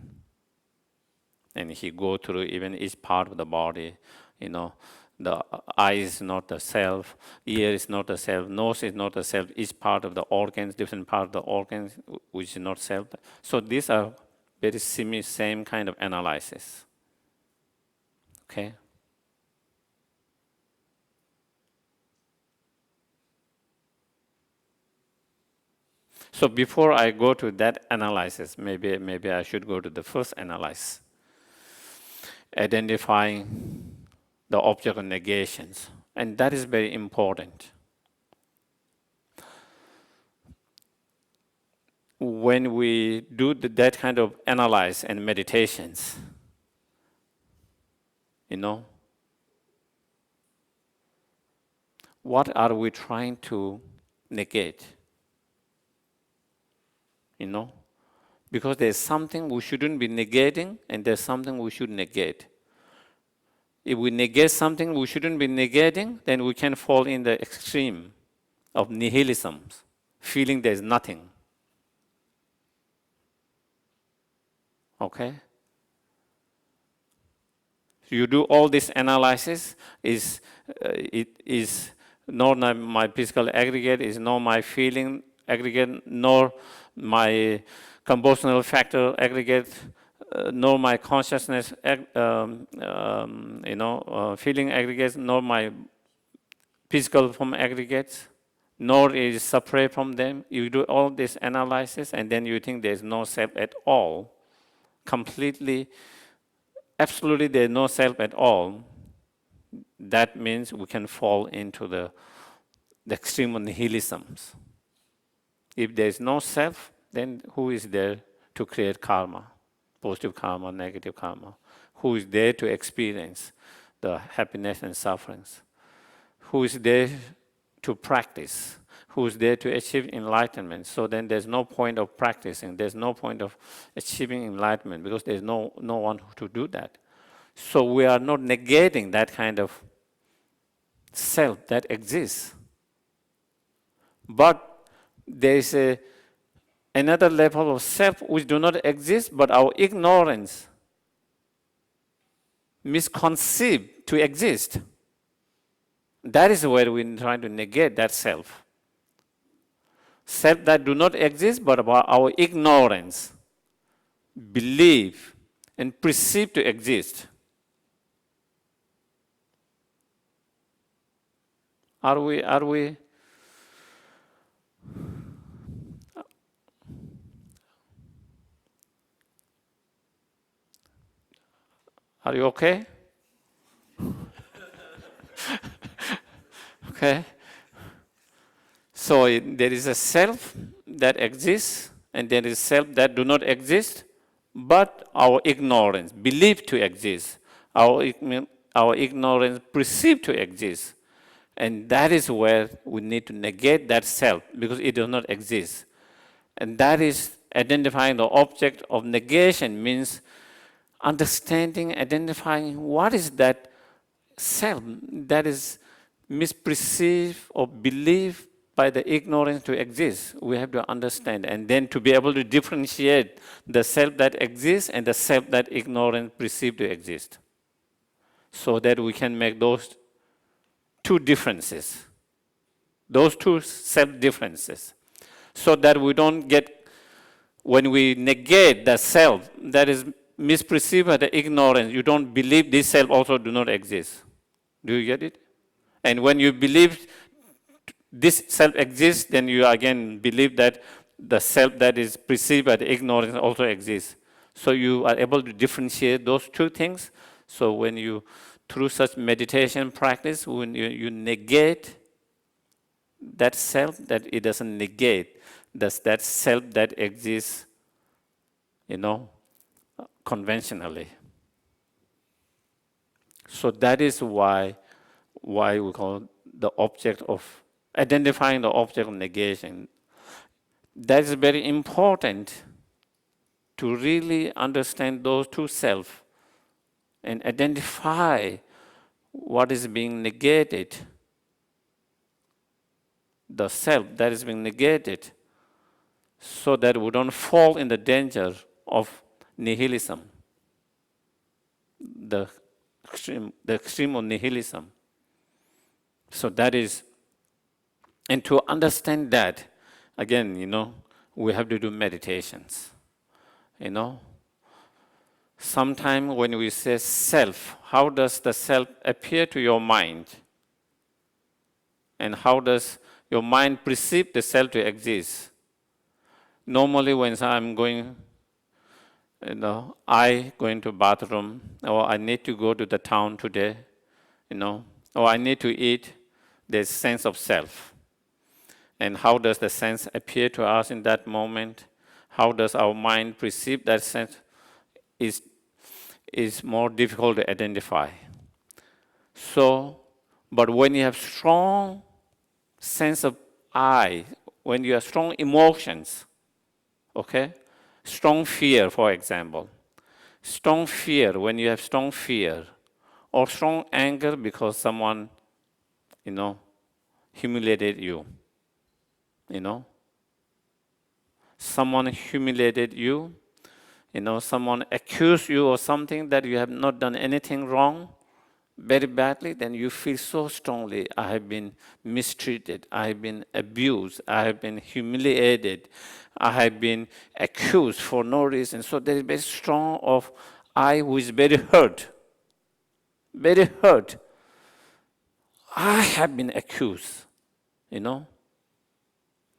And he go through even each part of the body, the eye is not the self, ear is not the self, nose is not the self, each part of the organs, different part of the organs, which is not self. So these are very same kind of analysis. Okay? So before I go to that analysis, maybe I should go to the first analysis, identifying the object of negations. And that is very important. When we do that kind of analysis and meditations, what are we trying to negate? Because there's something we shouldn't be negating, and there's something we should negate. If we negate something we shouldn't be negating, then we can fall in the extreme of nihilism, feeling there's nothing. Okay? You do all this analysis, it is not my physical aggregate, is not my feeling aggregate, nor my compositional factor aggregate, nor my consciousness, feeling aggregates, nor my physical form aggregates, nor is separate from them. You do all this analysis, and then you think there's no self at all. Completely, absolutely, there's no self at all. That means we can fall into the extreme of nihilism. If there is no self, then who is there to create karma? Positive karma, negative karma. Who is there to experience the happiness and sufferings? Who is there to practice? Who is there to achieve enlightenment? So then there's no point of practicing. There's no point of achieving enlightenment because there's no one to do that. So we are not negating that kind of self that exists. But there is another level of self which do not exist, but our ignorance misconceive to exist. That is where we're trying to negate that self. Self that do not exist, but about our ignorance, believe, and perceive to exist. Are we okay? Okay. So there is a self that exists, and there is self that do not exist, but our ignorance believe to exist. Our ignorance perceive to exist. And that is where we need to negate that self because it does not exist. And that is identifying the object of negation means understanding, identifying what is that self that is misperceived or believed by the ignorance to exist. We have to understand and then to be able to differentiate the self that exists and the self that ignorance perceive to exist so that we can make those two differences, those two self differences, so that we don't get, when we negate the self that is misperceived by the ignorance, you don't believe this self also do not exist. Do you get it? And when you believe this self exists, then you again believe that the self that is perceived by the ignorance also exists. So you are able to differentiate those two things. So when you, through such meditation practice, when you negate that self, that it doesn't negate, that self that exists, conventionally. So that is why we call the object of identifying the object of negation. That is very important to really understand those two selves and identify what is being negated, the self that is being negated, so that we don't fall in the danger of nihilism, the extreme of nihilism. So that is, and to understand that, again, we have to do meditations. Sometimes when we say self, how does the self appear to your mind? And how does your mind perceive the self to exist? Normally when I'm going, I go into bathroom, or I need to go to the town today, or I need to eat, there's sense of self. And how does the sense appear to us in that moment? How does our mind perceive that sense is more difficult to identify. So, but when you have strong sense of I, when you have strong emotions, okay? Strong fear, for example. Strong fear, when you have strong fear, or strong anger because someone, humiliated you, Someone humiliated you, someone accused you of something that you have not done anything wrong, very badly, then you feel so strongly, I have been mistreated, I have been abused, I have been humiliated, I have been accused for no reason. So there is very strong of I who is very hurt. Very hurt. I have been accused,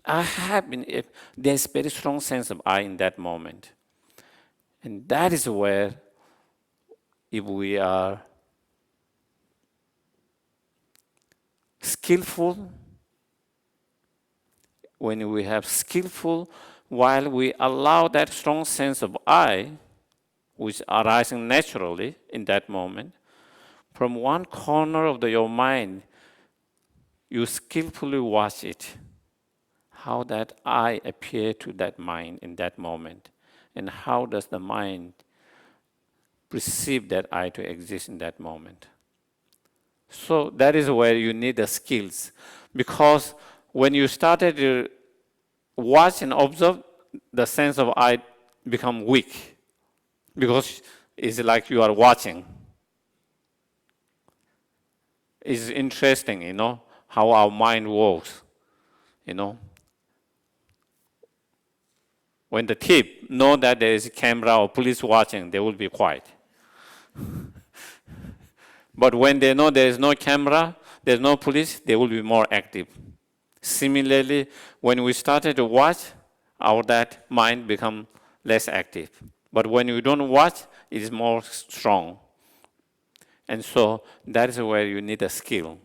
I have been, there's very strong sense of I in that moment. And that is where, if we are skillful, when we have skillful, while we allow that strong sense of I, which arising naturally in that moment, from one corner of your mind, you skillfully watch it, how that I appear to that mind in that moment, and how does the mind perceive that I to exist in that moment. So that is where you need the skills, because when you started to watch and observe, the sense of I become weak, because it's like you are watching. It's interesting, how our mind works, When the thief know that there is a camera or police watching, they will be quiet. But when they know there is no camera, there's no police, they will be more active. Similarly, when we started to watch, that mind become less active. But when you don't watch, it is more strong. And so that is where you need a skill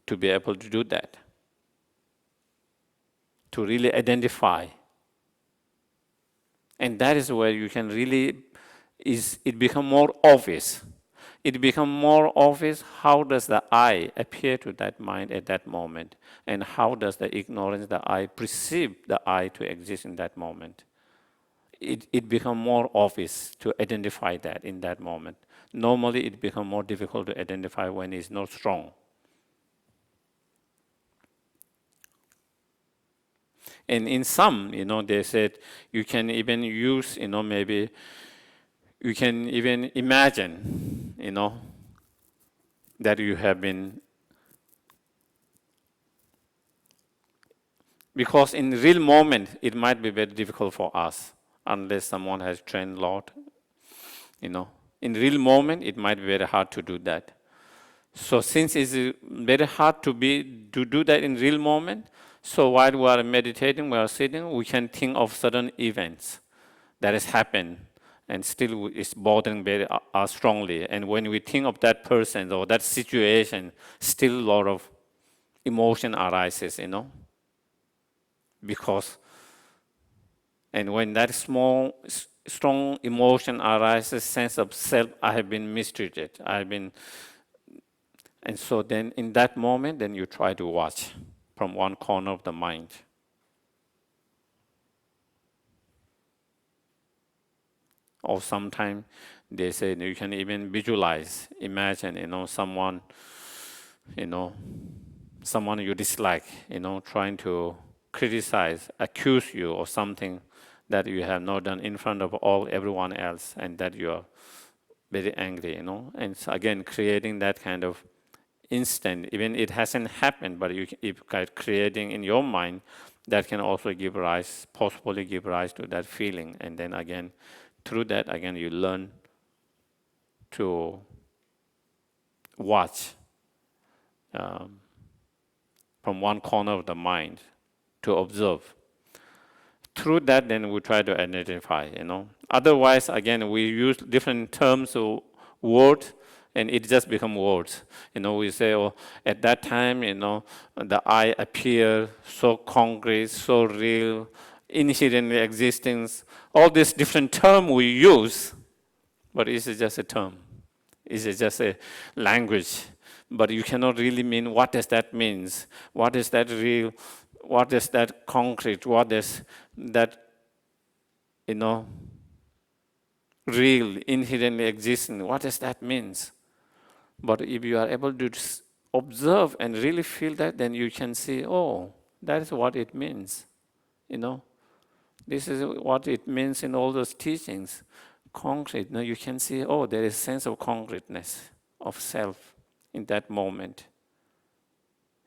to be able to do that, to really identify. And that is where you can really, it become more obvious. It becomes more obvious how does the I appear to that mind at that moment, and how does the ignorance, the I, perceive the I to exist in that moment. It becomes more obvious to identify that in that moment. Normally, it becomes more difficult to identify when it's not strong. And in some, they said you can even use, maybe you can even imagine, that you have been, because in real moment, it might be very difficult for us, unless someone has trained a lot, In real moment, it might be very hard to do that. So since it's very hard to do that in real moment, so while we are meditating, we are sitting, we can think of certain events that has happened and still is bothering very strongly. And when we think of that person or that situation, still a lot of emotion arises, Because, and when that strong emotion arises, sense of self, I have been mistreated, and so then in that moment, then you try to watch from one corner of the mind. Or sometimes they say you can even visualize, imagine, someone you dislike, trying to criticize, accuse you or something that you have not done in front of everyone else, and that you are very angry, And so again, creating that kind of instant, even it hasn't happened, but if creating in your mind, that can also possibly give rise to that feeling. And then again, through that, again, you learn to watch from one corner of the mind, to observe. Through that, then we try to identify, Otherwise, again, we use different terms or words, and it just becomes words. We say, at that time, the I appear so concrete, so real, inherently existing. All these different terms we use, but it's just a term. It's just a language. But you cannot really mean what does that mean? What is that real? What is that concrete? What is that, real, inherently existing? What does that mean? But if you are able to observe and really feel that, then you can see, that is what it means. This is what it means in all those teachings. Concrete. Now you can see, there is a sense of concreteness, of self in that moment.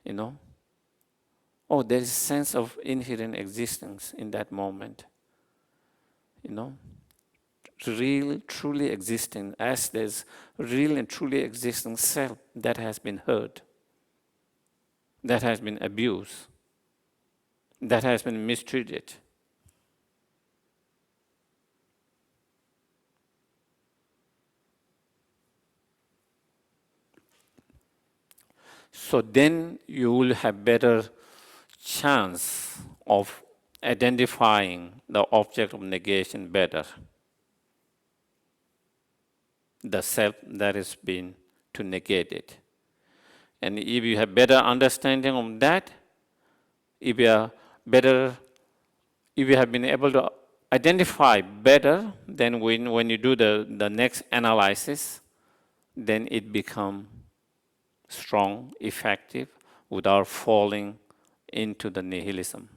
There is a sense of inherent existence in that moment. Real, truly existing, as there's real and truly existing self that has been hurt, that has been abused, that has been mistreated. So then you will have better chance of identifying the object of negation better, the self that has been to negate it. And if you have better understanding of that, if you have been able to identify better, then when you do the next analysis, then it becomes strong, effective, without falling into the nihilism.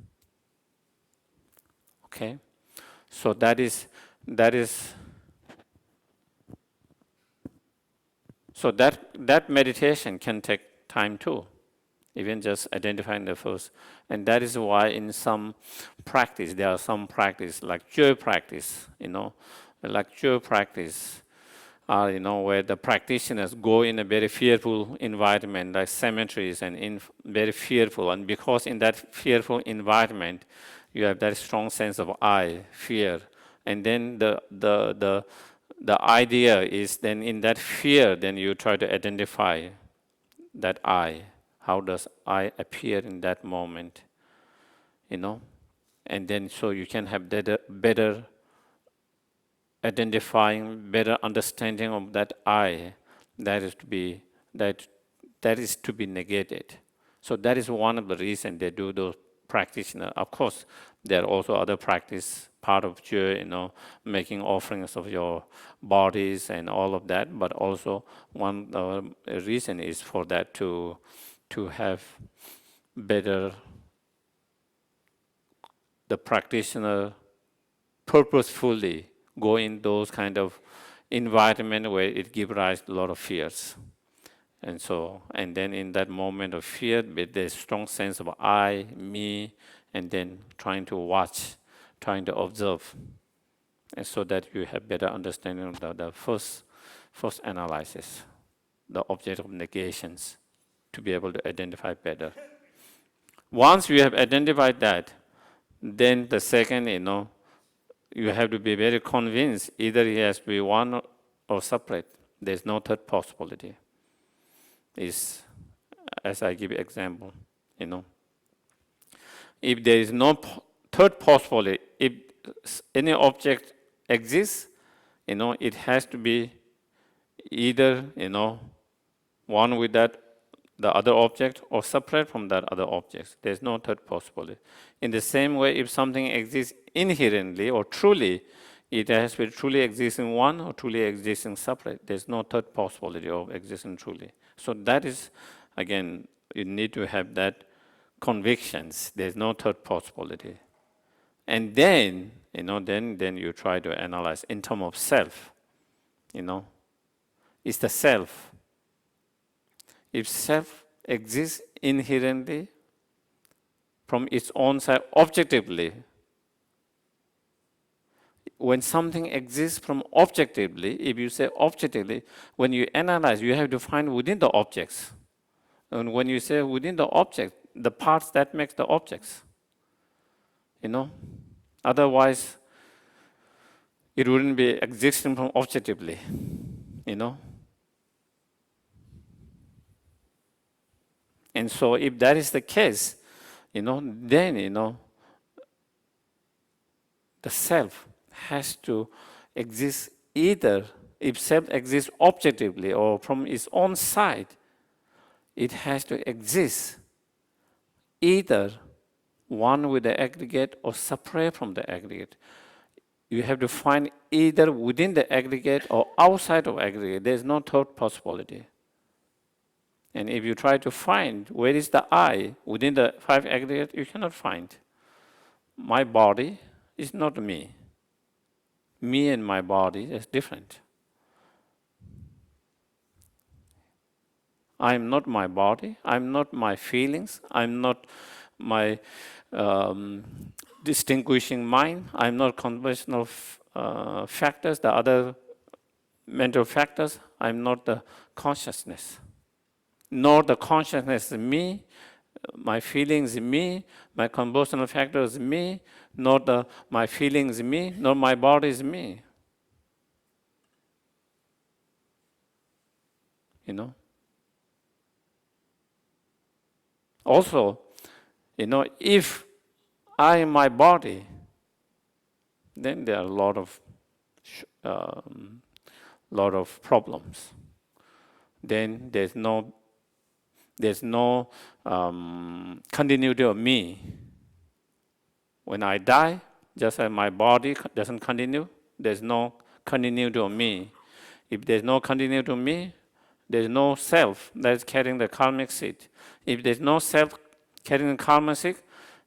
Okay? So so that meditation can take time too. Even just identifying the first. And that is why in some practice, there are some practice like Jö practice, like Jö practice, where the practitioners go in a very fearful environment, like cemeteries, and in very fearful. And because in that fearful environment, you have that strong sense of I, fear. And then the idea is then in that fear, then you try to identify that I. How does I appear in that moment? And then so you can have better identifying, better understanding of that I that is to be negated. So that is one of the reasons they do those practitioners. Of course, there are also other practice part of Jö, making offerings of your bodies and all of that. But also one reason is for that to have better the practitioner purposefully go in those kind of environment where it gives rise to a lot of fears. And then in that moment of fear, with the strong sense of I, me, and then trying to watch, trying to observe, and so that you have better understanding of the first analysis, the object of negations, to be able to identify better. Once you have identified that, then the second, you have to be very convinced either it has to be one or separate. There's no third possibility. Is as I give example, if there is no third possibility, if any object exists, it has to be either, one with the other object or separate from that other object. There's no third possibility. In the same way, if something exists inherently or truly, it has to be truly existing one or truly existing separate. There's no third possibility of existing truly. So that is, again, you need to have that convictions. There's no third possibility. And then, then you try to analyze in terms of self, It's the self. If self exists inherently from its own side objectively, when something exists from objectively, if you say objectively, when you analyze, you have to find within the objects. And when you say within the object, the parts that make the objects, Otherwise, it wouldn't be existing from objectively, And so if that is the case, then, the self has to exist either, if self exists objectively or from its own side, it has to exist either one with the aggregate or separate from the aggregate. You have to find either within the aggregate or outside of aggregate. There's no third possibility. And if you try to find where is the I within the five aggregate, you cannot find. My body is not me. Me and my body is different. I'm not my body. I'm not my feelings. I'm not my distinguishing mind. I'm not conventional factors, the other mental factors. I'm not the consciousness. Nor the consciousness is me, my feelings is me, my compositional factor is me, nor my feelings is me, nor my body is me. Also, if I am my body, then there are a lot of problems. Then there's no continuity of me. When I die, just as my body doesn't continue, there's no continuity of me. If there's no continuity of me, there's no self that is carrying the karmic seed. If there's no self carrying the karmic seed,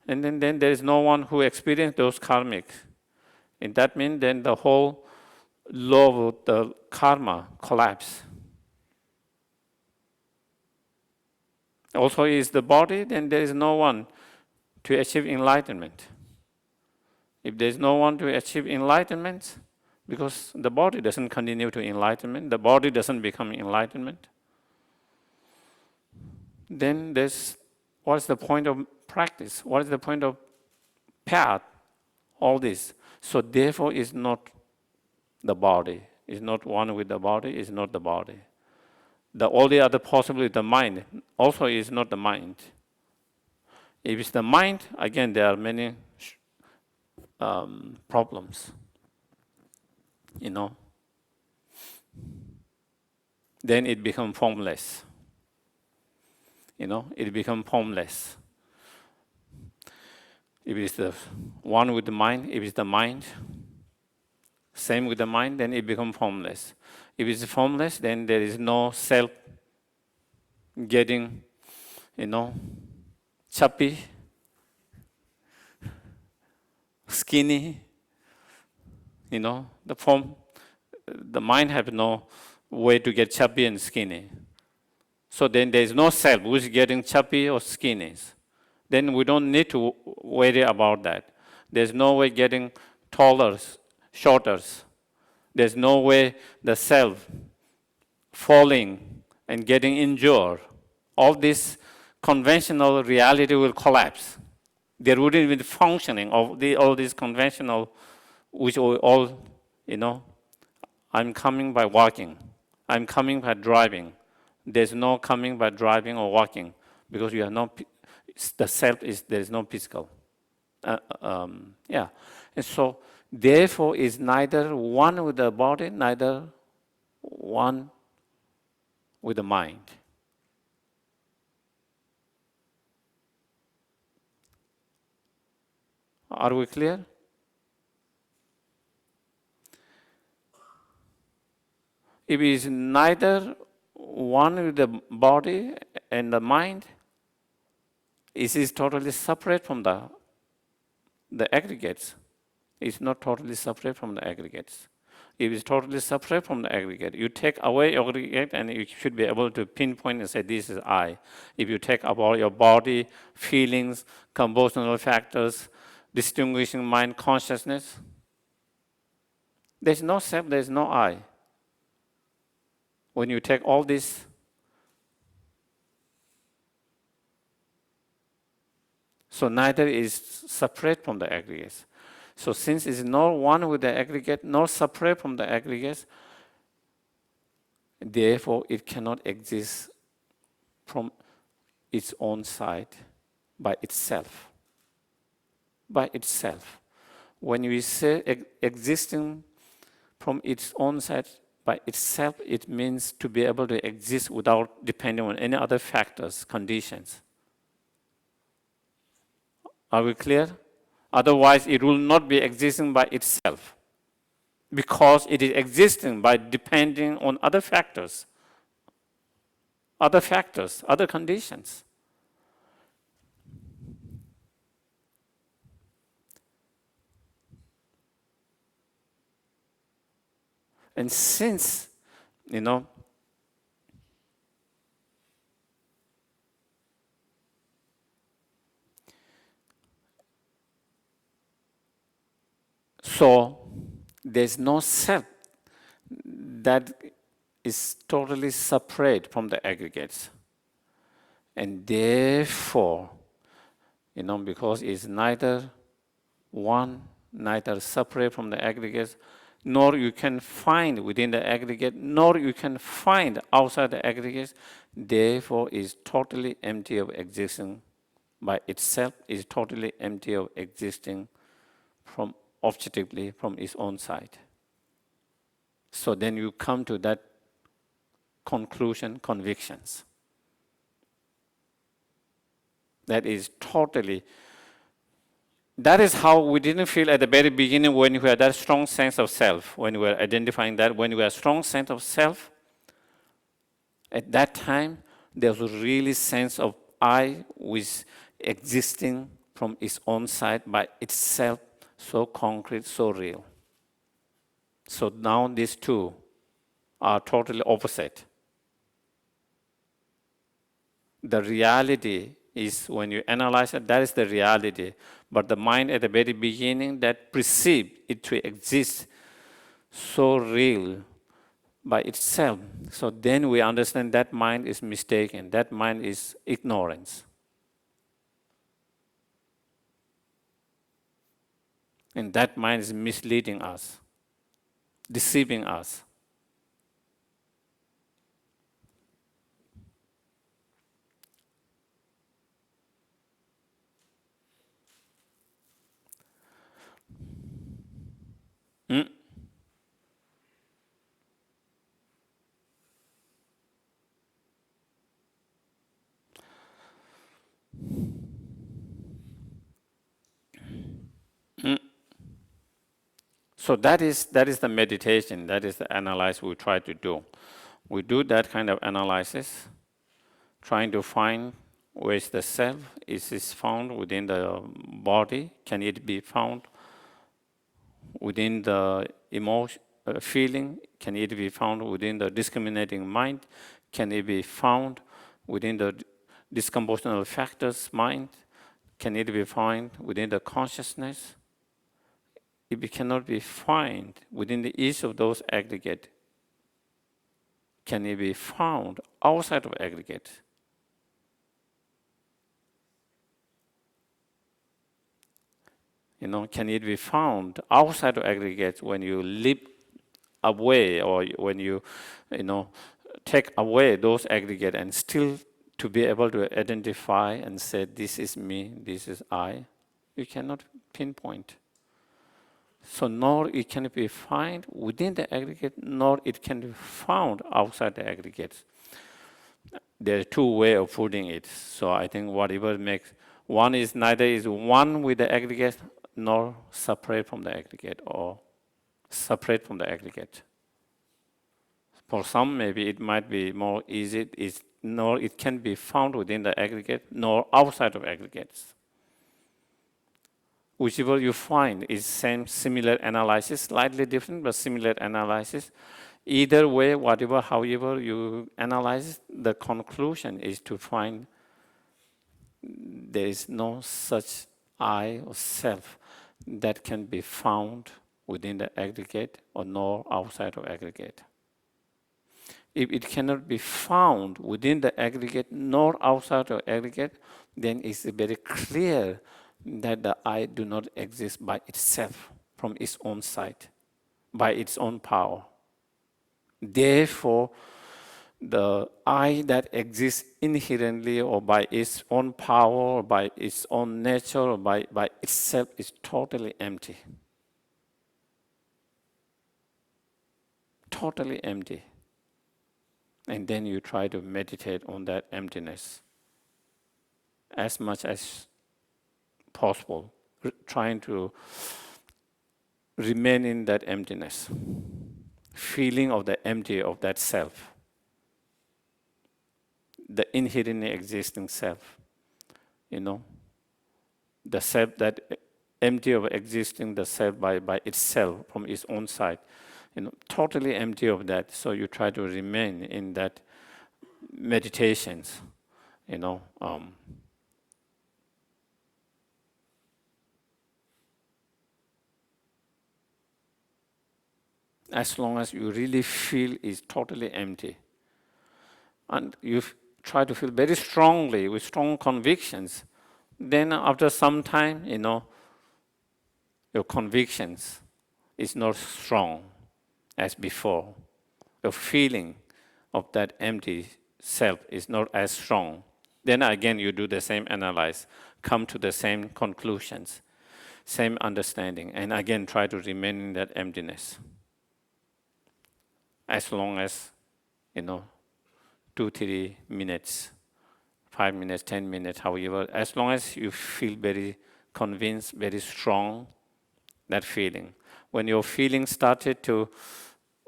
and then there is no one who experiences those karmic. And that means then the whole law of the karma collapse. also is the body, then there is no one to achieve enlightenment. If there is no one to achieve enlightenment, because the body doesn't continue to enlightenment, the body doesn't become enlightenment, then what's the point of practice? What is the point of path? All this. So therefore is not the body. Is not one with the body, is not the body. The only other possibility, the mind, also is not the mind. If it's the mind, again, there are many problems, Then it becomes formless. It becomes formless. If it's the one with the mind, if it's the mind, same with the mind, then it becomes formless. If it's formless, then there is no self getting, chubby, skinny, the mind has no way to get chubby and skinny. So then there is no self who is getting chubby or skinny. Then we don't need to worry about that. There's no way getting taller, shorter. There's no way the self falling and getting injured. All this conventional reality will collapse. There wouldn't be the functioning of all these conventional, which we all, I'm coming by walking. I'm coming by driving. There's no coming by driving or walking because you are not, the self is, there is no physical. And so, therefore, is neither one with the body, neither one with the mind. Are we clear? If it is neither one with the body and the mind, it is totally separate from the aggregates. It's not totally separate from the aggregates. If it's totally separate from the aggregate, you take away aggregate and you should be able to pinpoint and say, this is I. If you take about your body, feelings, compositional factors, distinguishing mind, consciousness, there's no self, there's no I. When you take all this, so neither is separate from the aggregates. So since it's not one with the aggregate, nor separate from the aggregates, therefore it cannot exist from its own side by itself. By itself. When we say existing from its own side by itself, it means to be able to exist without depending on any other factors, conditions. Are we clear? Otherwise, it will not be existing by itself because it is existing by depending on other factors, other conditions. And since, so there's no self that is totally separate from the aggregates. And therefore, because it's neither one, neither separate from the aggregates, nor you can find within the aggregate, nor you can find outside the aggregates, therefore is totally empty of existing by itself, is totally empty of existing from objectively from its own side. So then you come to that conclusion, convictions. That is totally, that is how we didn't feel at the very beginning when we had that strong sense of self, when we were identifying that, when we had a strong sense of self. At that time, there was a really sense of I was existing from its own side by itself, so concrete, so real. So now these two are totally opposite. the reality is when you analyze it, that is the reality. But the mind at the very beginning that perceived it to exist so real by itself. So then we understand that mind is mistaken. That mind is ignorance. And that mind is misleading us, deceiving us. Mm? Mm. So that is the meditation, that is the analysis we try to do. We do that kind of analysis, trying to find where is the self. Is this found within the body? Can it be found within the emotion, feeling? Can it be found within the discriminating mind? Can it be found within the discompositional factors mind? Can it be found within the consciousness? If it cannot be found within each of those aggregates, can it be found outside of aggregate? Can it be found outside of aggregates when you leap away, or when you take away those aggregates and still to be able to identify and say, this is me, this is I? You cannot pinpoint. So nor it can be found within the aggregate, nor it can be found outside the aggregates. There are two ways of putting it. So I think whatever makes, one is neither is one with the aggregate, nor separate from the aggregate, or separate from the aggregate. For some, maybe it might be more easy, nor it can be found within the aggregate, nor outside of aggregates. Whichever you find is same, similar analysis, slightly different, but similar analysis. Either way, whatever, however you analyze, the conclusion is to find there is no such I or self that can be found within the aggregate or nor outside of aggregate. If it cannot be found within the aggregate nor outside of aggregate, then it's very clear that the I do not exist by itself, from its own side, by its own power. Therefore, the I that exists inherently or by its own power or by its own nature or by itself is totally empty. Totally empty. And then you try to meditate on that emptiness as much as possible, trying to remain in that emptiness, feeling of the empty of that self, the inherently existing self, the self that empty of existing, the self by itself from its own side, totally empty of that. So you try to remain in that meditations, as long as you really feel is totally empty. And you try to feel very strongly with strong convictions. Then after some time, your convictions is not strong as before. Your feeling of that empty self is not as strong. Then again, you do the same analysis, come to the same conclusions, same understanding, and again try to remain in that emptiness. As long as, 2, 3 minutes, 5 minutes, 10 minutes, however, as long as you feel very convinced, very strong, that feeling. When your feeling started to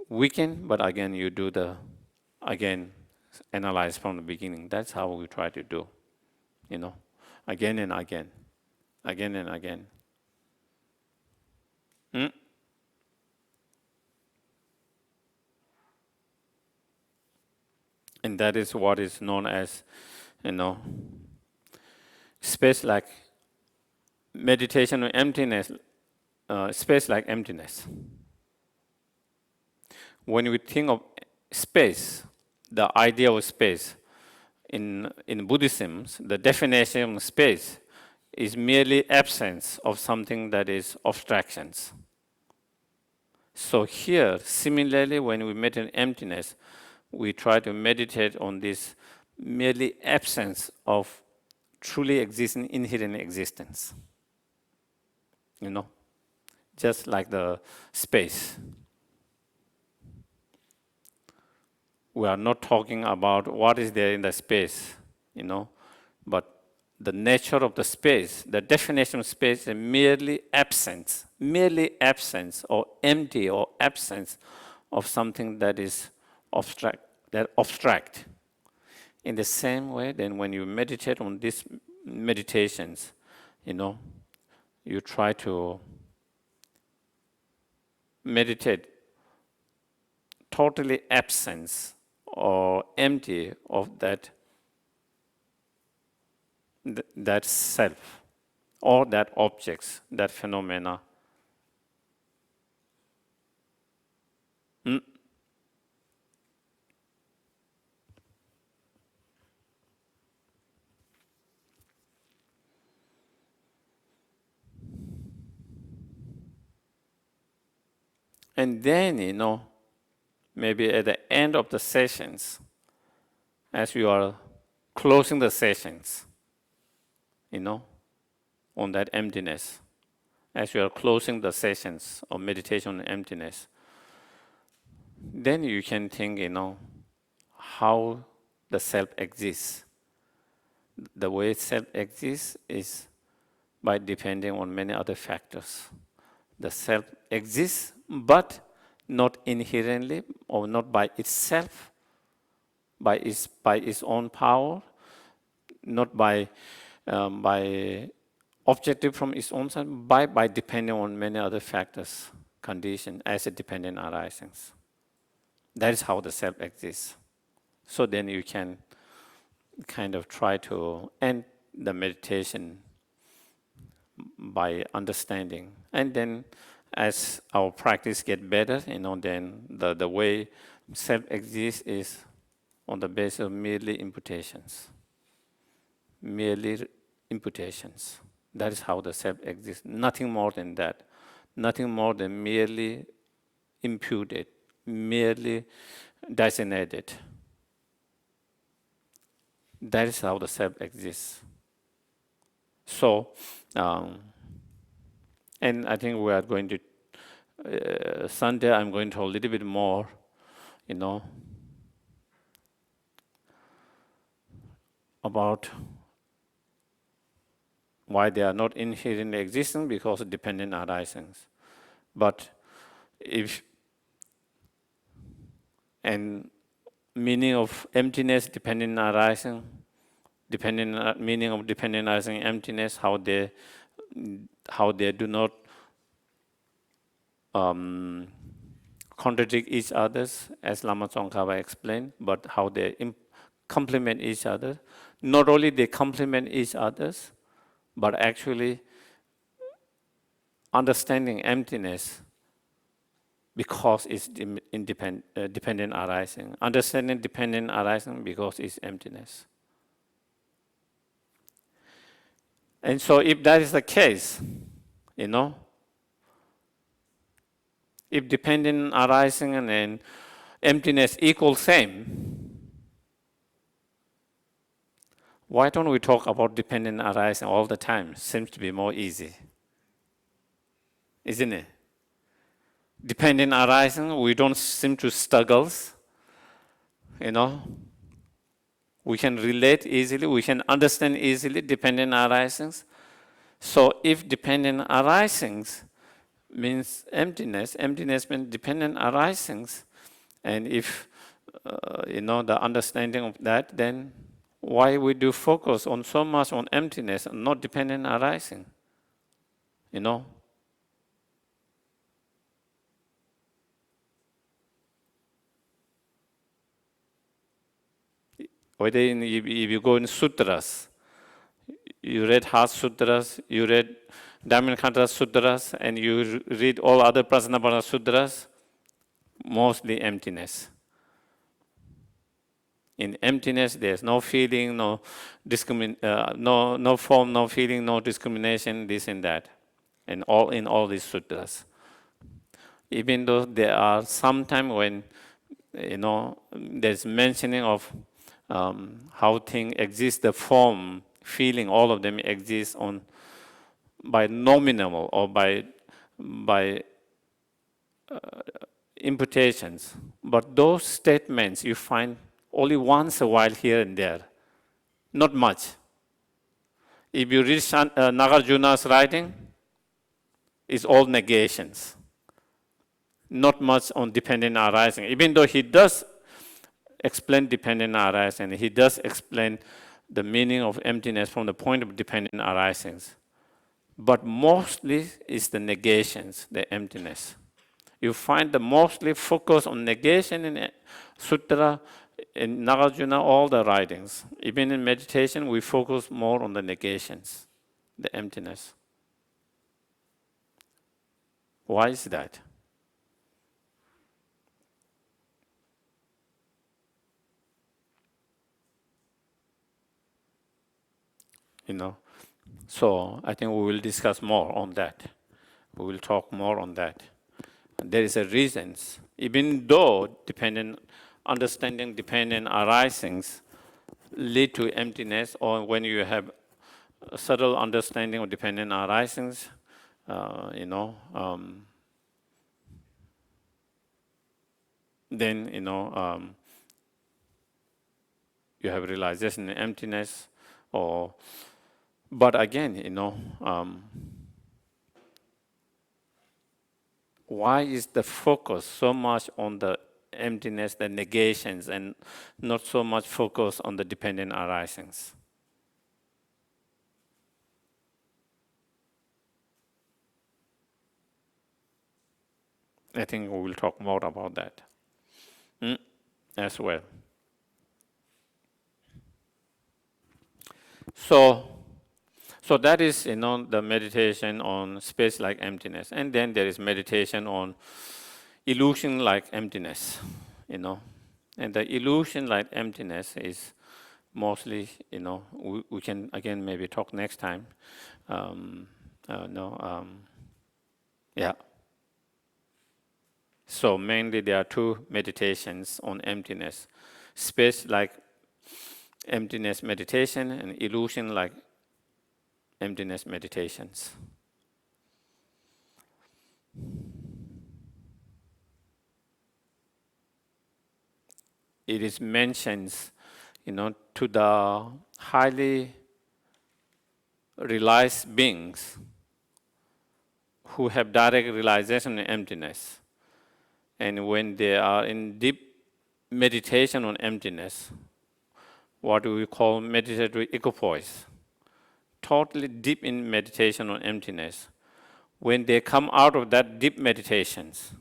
weaken, but again you do again, analyze from the beginning. That's how we try to do, again and again, again and again. Mm? And that is what is known as space like meditation on emptiness, space like emptiness. When we think of space, the idea of space, in Buddhism, the definition of space is merely absence of something that is abstractions. So here, similarly, when we meditate on emptiness, we try to meditate on this merely absence of truly existing inherent existence. Just like the space. We are not talking about what is there in the space, but the nature of the space, the definition of space is merely absence or empty or absence of something that is abstract. In the same way, then when you meditate on these meditations, you try to meditate totally absence or empty of that self or that objects, that phenomena. And then, maybe at the end of the sessions, as you are closing the sessions, on that emptiness, as you are closing the sessions of meditation on emptiness, then you can think, how the self exists. The way self exists is by depending on many other factors. The self exists, but not inherently or not by itself, by its own power, not by objective from its own side, by depending on many other factors, conditions, as a dependent arisings. That is how the self exists. So then you can kind of try to end the meditation by understanding. And then as our practice gets better, then the way self exists is on the basis of merely imputations. Merely imputations. That is how the self exists. Nothing more than that. Nothing more than merely imputed, merely designated. That is how the self exists. So, and I think we are going to, Sunday I'm going to a little bit more, about why they are not inherently existing, because of dependent arisings. But and meaning of emptiness, dependent arising, meaning of dependent arising emptiness, how they do not contradict each other, as Lama Tsongkhapa explained, but how they complement each other. Not only they complement each other, but actually understanding emptiness because it's dependent arising. Understanding dependent arising because it's emptiness. And so if that is the case, if dependent arising and emptiness equal same, why don't we talk about dependent arising all the time? Seems to be more easy. Isn't it? Dependent arising, we don't seem to struggle. We can relate easily, we can understand easily dependent arisings. So if dependent arisings means emptiness, emptiness means dependent arisings, and if the understanding of that, then why we do focus on so much on emptiness and not dependent arising? Whether if you go in sutras, you read Heart Sutras, you read Dhammakantra Sutras, and you read all other Prajnapada Sutras, mostly emptiness. In emptiness, there's no feeling, no form, no feeling, no discrimination, this and that, and all in all these sutras. Even though there are sometimes when there's mentioning of how things exist, the form, feeling, all of them exist by nominal or by imputations. But those statements you find only once a while here and there, not much. If you read Nagarjuna's writing, it's all negations, not much on dependent arising. Even though he does explain dependent arising, he does explain the meaning of emptiness from the point of dependent arisings. But mostly it's the negations, the emptiness. You find the mostly focus on negation in Sutra, in Nagarjuna, all the writings. Even in meditation, we focus more on the negations, the emptiness. Why is that? So I think we will discuss more on that. We will talk more on that. And there is a reasons, even though understanding dependent arisings lead to emptiness, or when you have a subtle understanding of dependent arisings, then you have realization in emptiness, but again, why is the focus so much on the emptiness, the negations, and not so much focus on the dependent arisings? I think we will talk more about that as well. So that is, the meditation on space like emptiness. And then there is meditation on illusion like emptiness, And the illusion like emptiness is mostly, we can again maybe talk next time. Yeah. So mainly there are two meditations on emptiness. Space like emptiness meditation and illusion like emptiness meditations. It is mentioned, to the highly realized beings who have direct realization in emptiness. And when they are in deep meditation on emptiness, what we call meditative equipoise, totally deep in meditation on emptiness, when they come out of that deep meditations,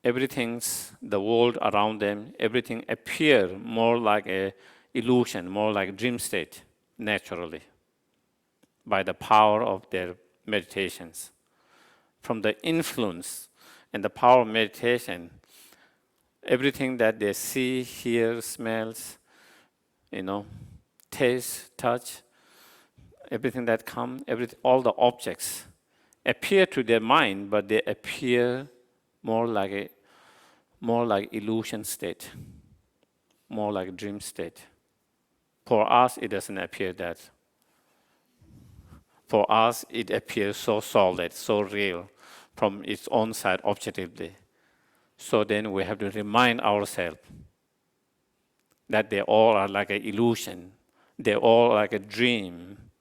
the world around them, everything appear more like a illusion, more like dream state, naturally, by the power of their meditations. From the influence and the power of meditation, everything that they see, hear, smells, taste, touch, everything that comes, all the objects appear to their mind, but they appear more like illusion state, more like dream state. For us, it doesn't appear that. For us, it appears so solid, so real, from its own side objectively. So then we have to remind ourselves that they all are like an illusion. They all like a dream.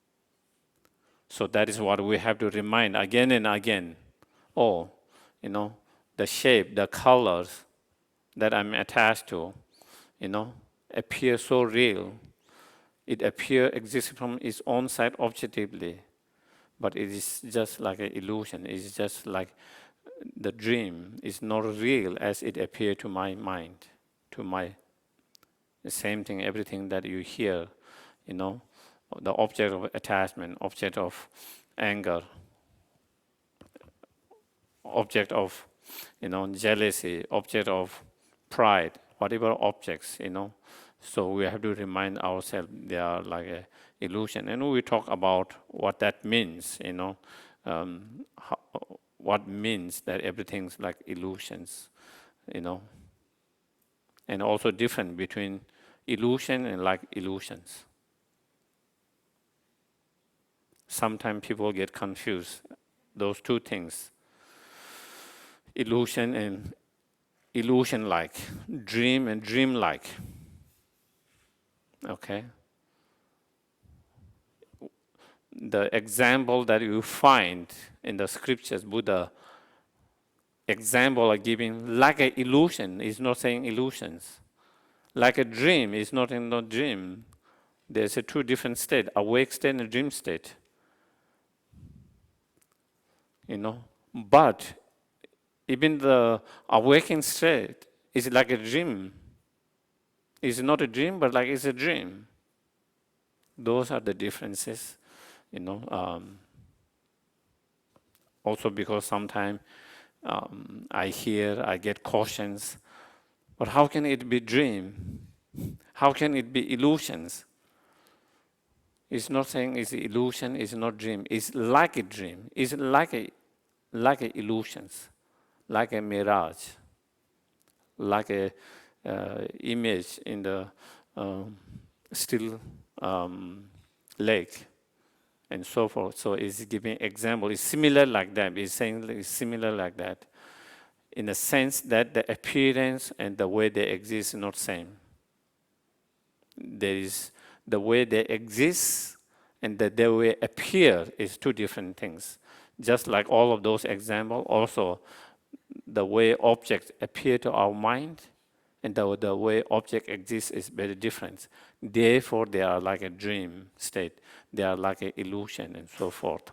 So that is what we have to remind again and again. The shape, the colors that I'm attached to, appear so real. It exists from its own side objectively. But it is just like an illusion. It's just like the dream. It's not real as it appears to my mind, to my The same thing, everything that you hear, the object of attachment, object of anger, object of, jealousy, object of pride, whatever objects, So we have to remind ourselves they are like a illusion. And we talk about what that means, how, what means that everything's like illusions, and also different between illusion and like illusions. Sometimes people get confused, those two things, illusion and illusion-like, dream and dream-like. Okay? The example that you find in the scriptures, Buddha example are giving like an illusion is not saying illusions. Like a dream is not in the dream. There's a two different state, awake state and dream state. But even the awakened state is like a dream. It's not a dream, but like it's a dream. Those are the differences, Also because sometimes I get cautions, but how can it be dream? How can it be illusions? It's not saying it's illusion, it's not dream. It's like a dream. It's like a illusions, like a mirage, like a image in the still lake, and so forth. So it's giving example. It's similar like that. It's saying it's similar like that, in the sense that the appearance and the way they exist are not same. There is the way they exist and the way appear is two different things. Just like all of those examples, also the way objects appear to our mind and the way object exists is very different. Therefore, they are like a dream state. They are like an illusion and so forth.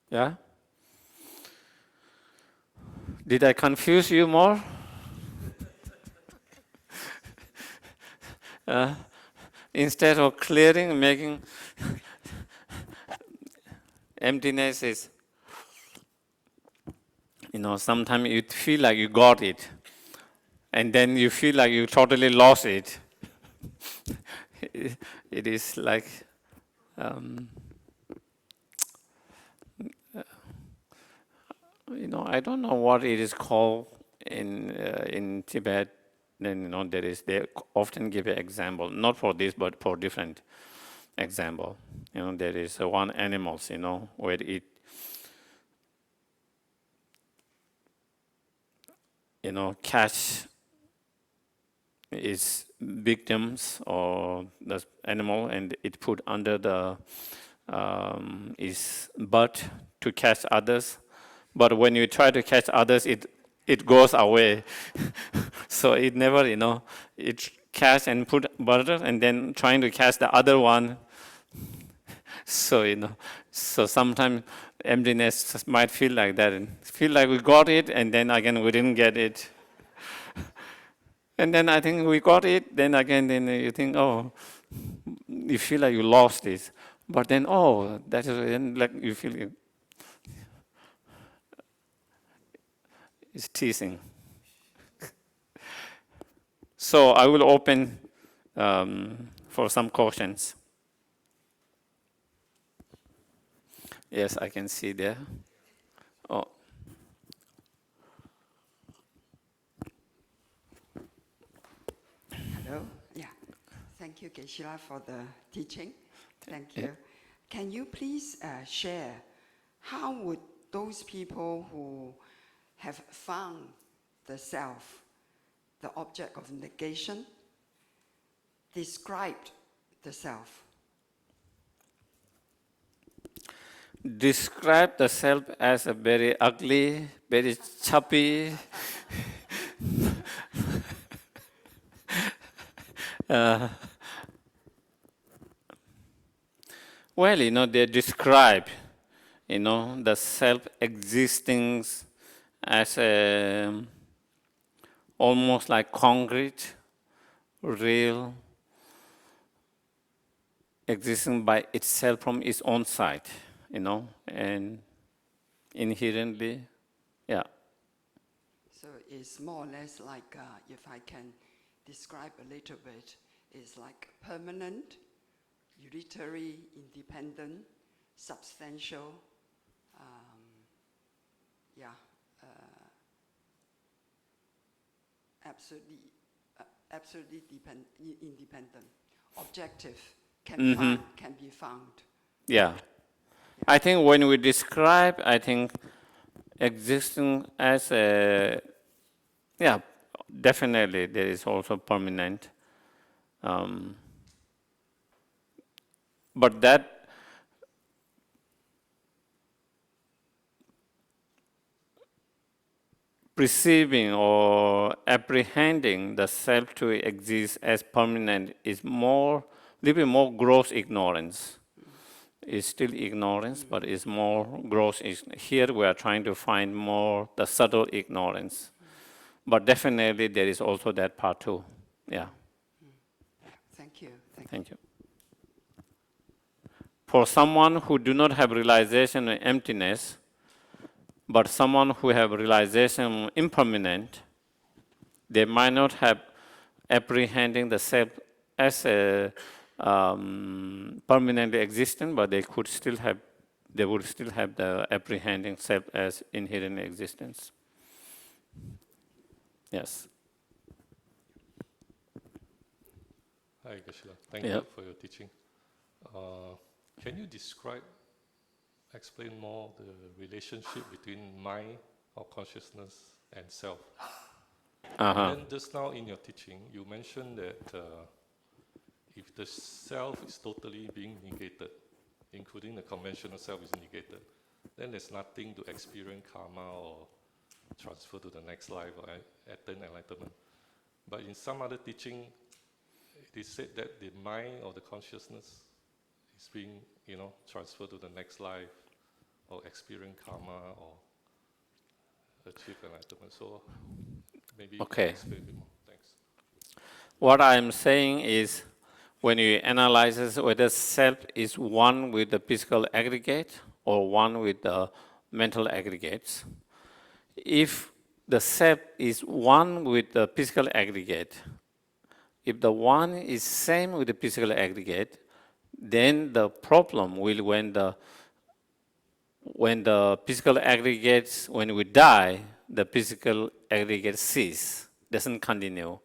Yeah? Did I confuse you more? Instead of clearing, making emptiness is, sometimes you feel like you got it, and then you feel like you totally lost it. It is like, I don't know what it is called in Tibet. Then they often give an example, not for this, but for different example. There is one animals, where it, catch its victims or the animal, and it put under the its butt to catch others. But when you try to catch others, it goes away. So it never, it catch and put butter, and then trying to catch the other one. So, so sometimes emptiness might feel like that. And feel like we got it, and then again we didn't get it. And then I think we got it, then again, then you think, oh, you feel like you lost it. But then, oh, that is, then like you feel it's teasing. So I will open for some questions. Yes, I can see there. Oh. Hello. Yeah. Thank you, Geshe, for the teaching. Thank you. Yeah. Can you please share how would those people who have found the self, the object of negation, describe the self? Describe the self as a very ugly, very chubby, well, they describe, the self existing as a almost like concrete, real, existing by itself from its own side, and inherently, yeah. So it's more or less like, if I can describe a little bit, it's like permanent, unitary, independent, substantial, absolutely, independent, objective, can be found. Yeah. I think when we describe, existing as a, yeah, definitely there is also permanent. But that perceiving or apprehending the self to exist as permanent is more, little bit more gross ignorance. It's still ignorance, but it's more gross. Here we are trying to find more the subtle ignorance. But definitely there is also that part too. Yeah. Thank you. Thank you. For someone who do not have realization of emptiness, but someone who have realization of impermanent, they might not have apprehending the self as a permanently existent, but they would still have the apprehending self as inherent existence. Yes. Hi, Geshe. Thank you for your teaching. Can you explain more the relationship between mind or consciousness and self? And then just now in your teaching, you mentioned that if the self is totally being negated, including the conventional self is negated, then there's nothing to experience karma or transfer to the next life or attain enlightenment. But in some other teaching, it is said that the mind or the consciousness is being, transferred to the next life or experience karma or achieve enlightenment. So maybe you can explain a bit more. Thanks. What I'm saying is, when you analyze whether self is one with the physical aggregate or one with the mental aggregates, if the self is one with the physical aggregate, if the one is same with the physical aggregate, then the problem will when the physical aggregates, when we die, the physical aggregate cease, doesn't continue.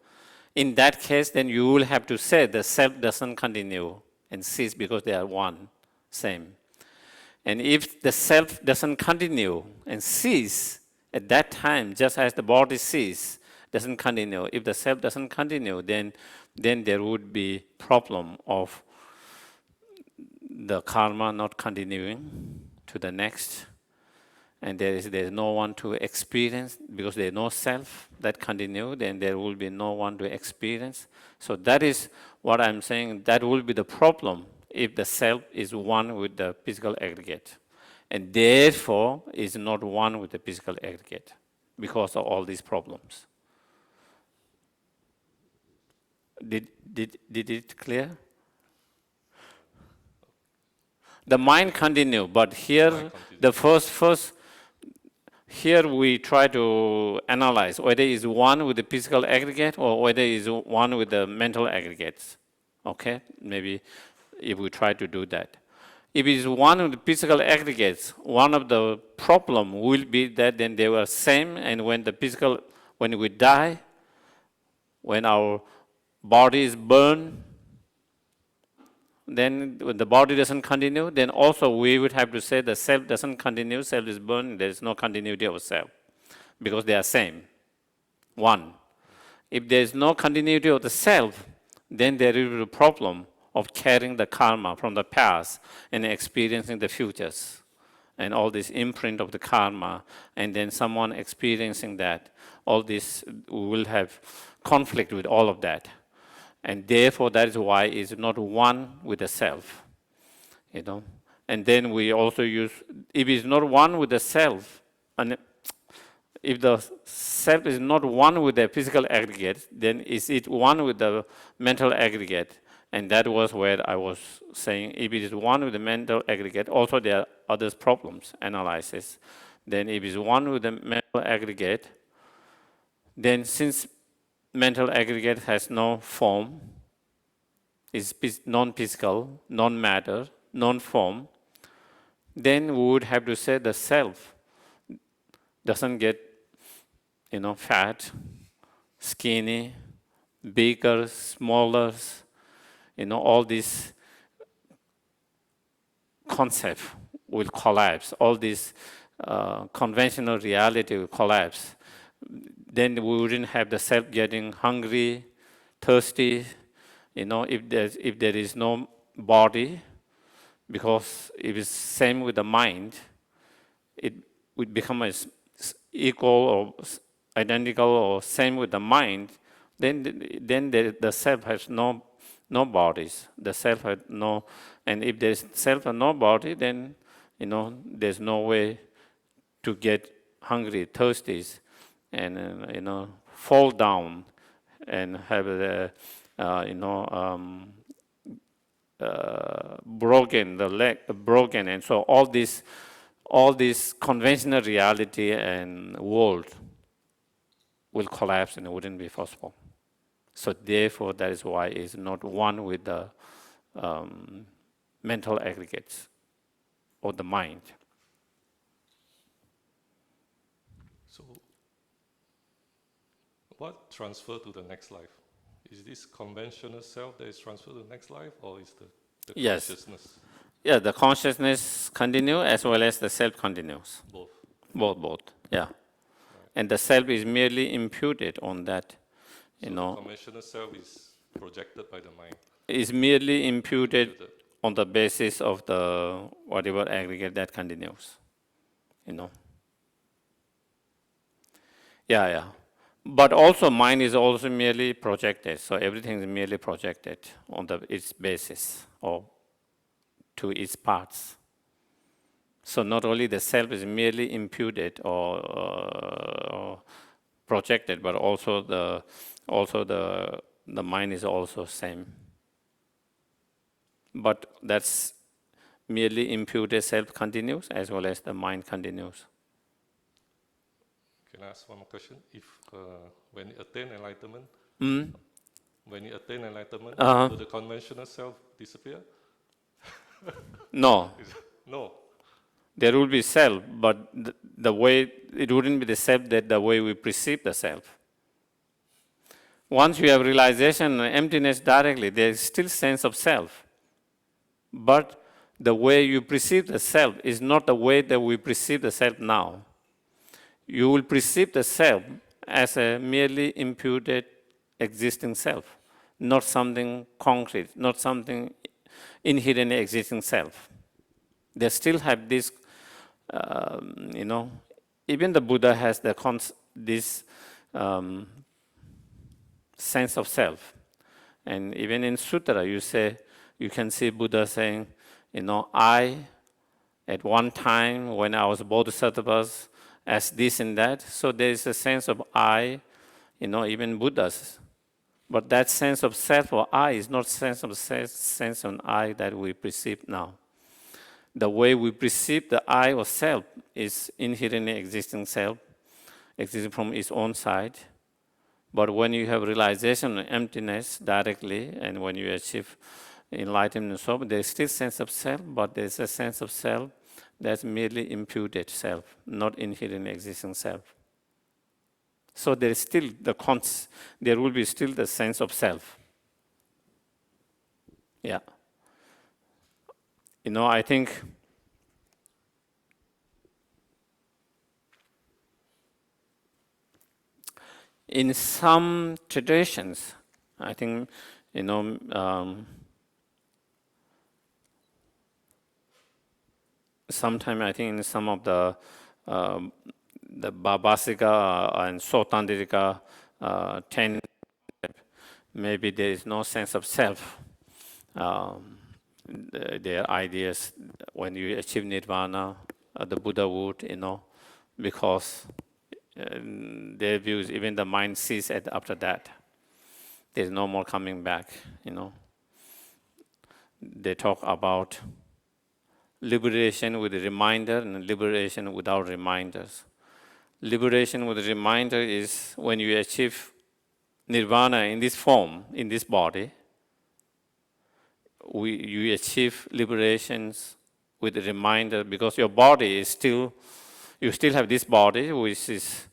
In that case, then you will have to say the self doesn't continue and cease because they are one, same. And if the self doesn't continue and cease at that time, just as the body cease, doesn't continue. If the self doesn't continue, then there would be problem of the karma not continuing to the next. And there is no one to experience, because there is no self that continue, then there will be no one to experience. So that is what I'm saying, that will be the problem if the self is one with the physical aggregate. And therefore is not one with the physical aggregate because of all these problems. Did it clear? The mind continue, but here the first here we try to analyze whether it's one with the physical aggregate or whether it's one with the mental aggregates. Okay, maybe if we try to do that. If it is one of the physical aggregates, one of the problem will be that then they were same, and when we die, when our body is burned, then when the body doesn't continue, then also we would have to say the self doesn't continue, self is burned, there is no continuity of self, because they are same, one. If there is no continuity of the self, then there is a problem of carrying the karma from the past and experiencing the futures and all this imprint of the karma, and then someone experiencing that, all this will have conflict with all of that. And therefore, that is why it's not one with the self, And then we also use, if it's not one with the self, and if the self is not one with the physical aggregate, then is it one with the mental aggregate? And that was where I was saying, if it is one with the mental aggregate, also there are other problems, analysis. Then if it is one with the mental aggregate, then since mental aggregate has no form, is non-physical, non-matter, non-form, then we would have to say the self doesn't get, fat, skinny, bigger, smaller, all these concepts will collapse. All this conventional reality will collapse. Then we wouldn't have the self getting hungry, thirsty, if there is no body, because if it's same with the mind, it would become as equal or identical or same with the mind, then the self has no bodies. The self has no, and if there's self and no body, then there's no way to get hungry, thirsty, and fall down and have the broken the leg, broken, and so all this conventional reality and world will collapse and it wouldn't be possible. So therefore, that is why it's not one with the mental aggregates or the mind. So, what transfer to the next life? Is this conventional self that is transferred to the next life, or is the Yes. consciousness? Yeah, the consciousness continue as well as the self continues. Both. Both, yeah. And the self is merely imputed on that, So the conventional self is projected by the mind. Is merely imputed on the basis of the whatever aggregate that continues, Yeah. But also mind is also merely projected, so everything is merely projected on its basis or to its parts. So not only the self is merely imputed or projected, but also the mind is also same. But that's merely imputed self continues as well as the mind continues. Can I ask one more question? If when you attain enlightenment, will the conventional self disappear? No. No. There will be self, but the way, it wouldn't be the self that the way we perceive the self. Once you have realization and emptiness directly, there is still sense of self. But the way you perceive the self is not the way that we perceive the self now. You will perceive the self as a merely imputed existing self, not something concrete, not something inherently existing self. They still have this, even the Buddha has this sense of self. And even in Sutra, you can see Buddha saying, I, at one time when I was Bodhisattva, as this and that. So there is a sense of I, even Buddhas. But that sense of self or I is not sense of I that we perceive now. The way we perceive the I or self is inherently existing self, existing from its own side. But when you have realization of emptiness directly, and when you achieve enlightenment and so on, there's still sense of self, but there's a sense of self that's merely imputed self, not inherently existing self. So there is still there will be still the sense of self. Yeah. I think in some traditions, I think, sometimes I think in some of the Bhavasika and Sotandrika teaching, maybe there is no sense of self. Their ideas, when you achieve nirvana, the Buddha would, because their views, even the mind ceases after that. There's no more coming back, They talk about liberation with a reminder and liberation without reminders. Liberation with a reminder is when you achieve nirvana in this form, in this body, you achieve liberations with a reminder because your body is still, you still have this body which is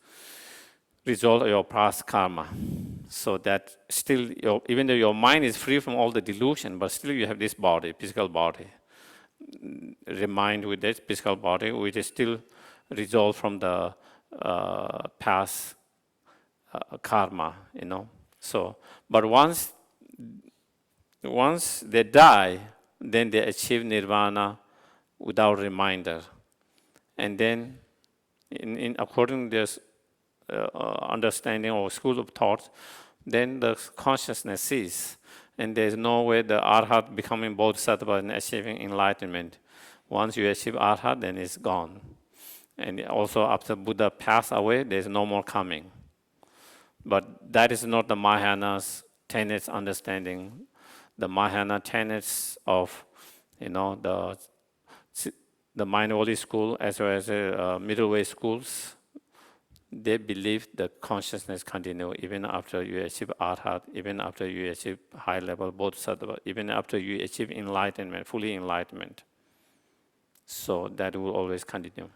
result of your past karma. So that still, even though your mind is free from all the delusion, but still you have this body, physical body. Remind with this physical body, which is still result from the past karma, So, but once they die, then they achieve nirvana without reminder. And then, according to this understanding or school of thought, then the consciousness ceases. And there's no way the arhat becoming bodhisattva and achieving enlightenment. Once you achieve arhat, then it's gone. And also after Buddha passed away, there's no more coming. But that is not the Mahayana's tenets understanding. The Mahayana tenets of, the Mayavadi school as well as middle way schools, they believe the consciousness continue even after you achieve arhat, even after you achieve high level bodhisattva, even after you achieve enlightenment, fully enlightenment. So that will always continue.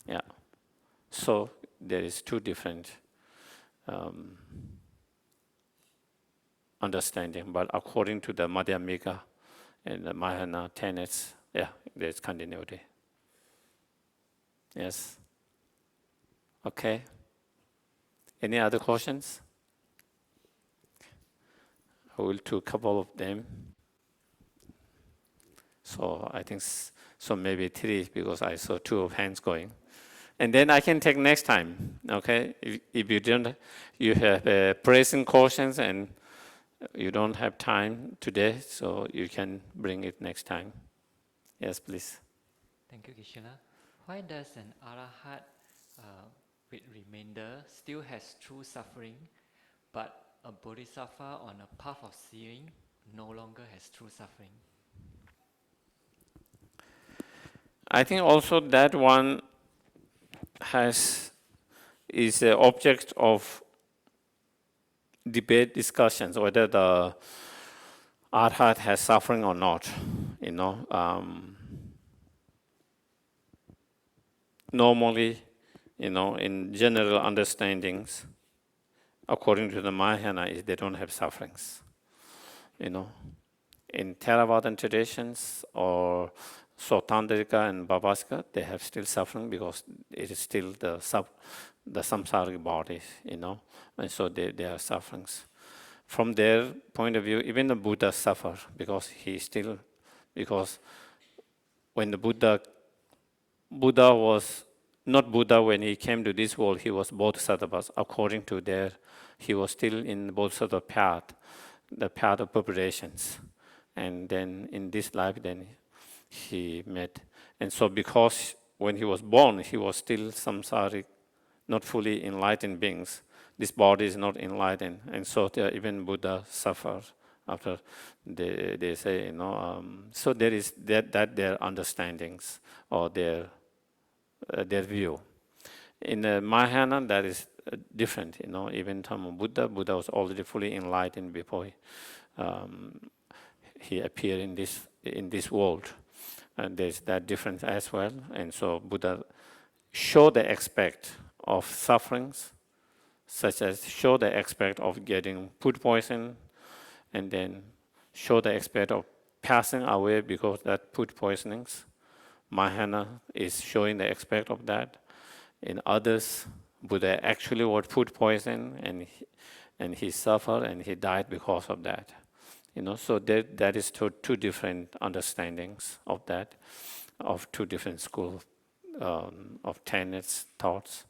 Yeah. So there is two different understanding, but according to the Madhyamika and the Mahayana tenets, there's continuity. Yes. Okay. Any other questions? I will do a couple of them. So I think so maybe three because I saw two of hands going. And then I can take next time, okay? If you don't, you have present questions and you don't have time today, so you can bring it next time. Yes, please. Thank you, Geshe-la. Why does an arahat with remainder still has true suffering, but a bodhisattva on a path of seeing no longer has true suffering? I think also that one is an object of debate discussions, whether the arhat has suffering or not. Normally, in general understandings, according to the Mahayana, they don't have sufferings. In Theravadan traditions or Sotandrika and Babasika, they have still suffering because it is still the samsaric bodies, and so they are sufferings. From their point of view, even the Buddha suffer because when the Buddha was not Buddha when he came to this world, he was Bodhisattva. According to he was still in the Bodhisattva path, the path of preparations. And then in this life, then he met. And so because when he was born, he was still samsaric, not fully enlightened beings. This body is not enlightened. And so even Buddha suffered after they say, so there is that their understandings or their view. In the Mahayana, that is different, even from Buddha was already fully enlightened before he appeared in this world. And there's that difference as well. And so Buddha showed the aspect of sufferings, such as show the aspect of getting food poison, and then show the aspect of passing away because that food poisonings. Mahayana is showing the aspect of that. In others, Buddha actually was food poison, and he suffered and he died because of that. So that is two different understandings of that, of two different schools of tenets, thoughts,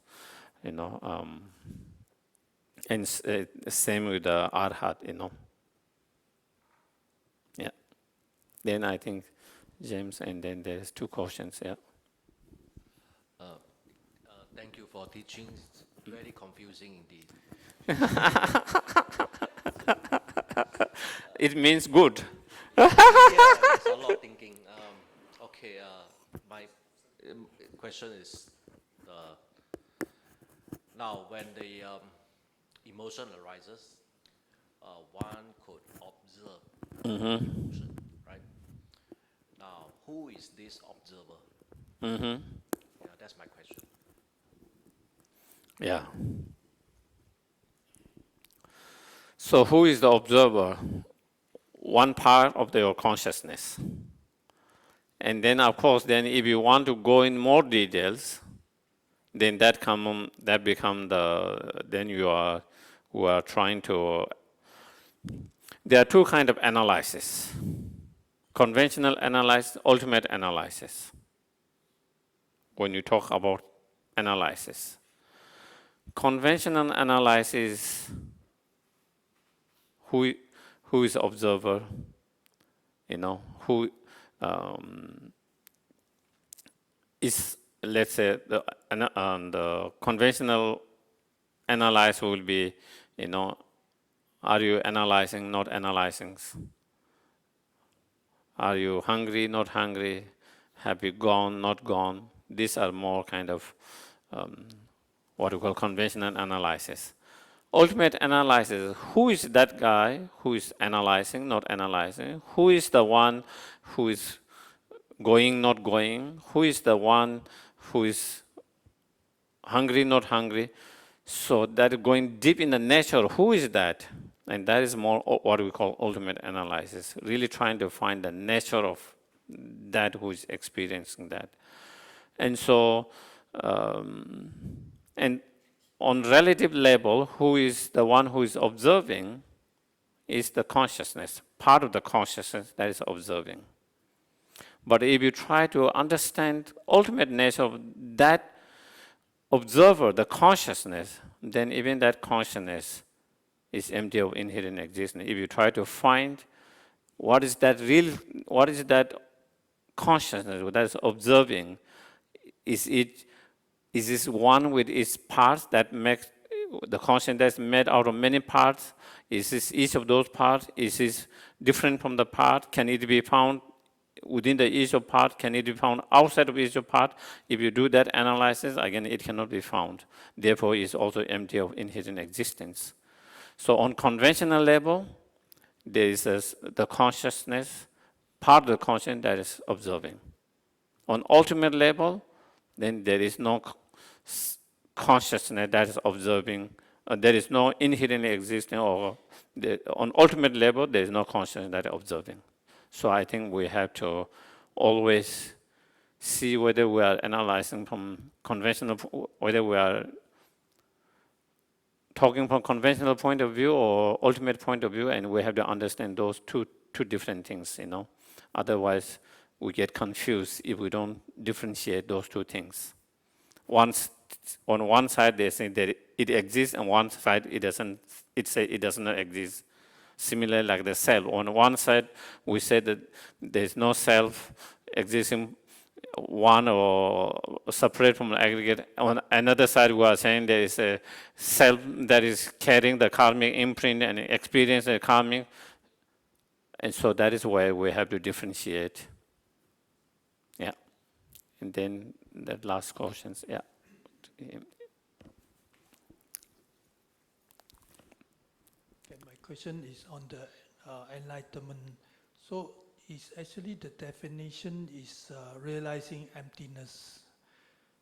and same with the arhat, Yeah. Then I think James, and then there's two questions. Yeah. Thank you for your teachings. Very confusing indeed. It means good. Yeah, there's a lot of thinking. Okay, my question is, now when the emotion arises, one could observe the emotion, right? Now, who is this observer? Yeah, that's my question. Yeah. So who is the observer? One part of your consciousness. And then, of course, then if you want to go in more details, then then you are trying to, there are two kinds of analysis. Conventional analysis, ultimate analysis. When you talk about analysis. Conventional analysis, who is observer, who is, let's say, the conventional analysis will be, are you analyzing, not analyzing? Are you hungry, not hungry? Have you gone, not gone? These are more kind of what we call conventional analysis. Ultimate analysis, who is that guy who is analyzing, not analyzing? Who is the one who is going, not going? Who is the one who is hungry, not hungry? So that going deep in the nature, who is that? And that is more what we call ultimate analysis, really trying to find the nature of that who is experiencing that. And so, and on relative level, who is the one who is observing is the consciousness, part of the consciousness that is observing. But if you try to understand ultimate nature of that observer, the consciousness, then even that consciousness is empty of inherent existence. If you try to find what is that consciousness that is observing, is this one with its parts that makes the consciousness made out of many parts? Is this each of those parts? Is this different from the part? Can it be found within the each of part? Can it be found outside of each of part? If you do that analysis, again, it cannot be found. Therefore, it's also empty of inherent existence. So on conventional level, there is the consciousness, part of the consciousness that is observing. On ultimate level, then there is no consciousness that is observing. There is no inherently existing, or on ultimate level, there is no consciousness that is observing. So I think we have to always see whether we are analyzing from conventional, whether we are talking from conventional point of view or ultimate point of view, and we have to understand those two different things, Otherwise, we get confused if we don't differentiate those two things. On one side, they say that it exists, and one side it doesn't. It say it does not exist. Similar like the cell. On one side, we say that there is no self existing one or separate from the aggregate. On another side, we are saying there is a self that is carrying the karmic imprint and experience the karmic. And so that is why we have to differentiate. Yeah. And then the last questions, yeah. My question is on the enlightenment. So it's actually the definition is realizing emptiness.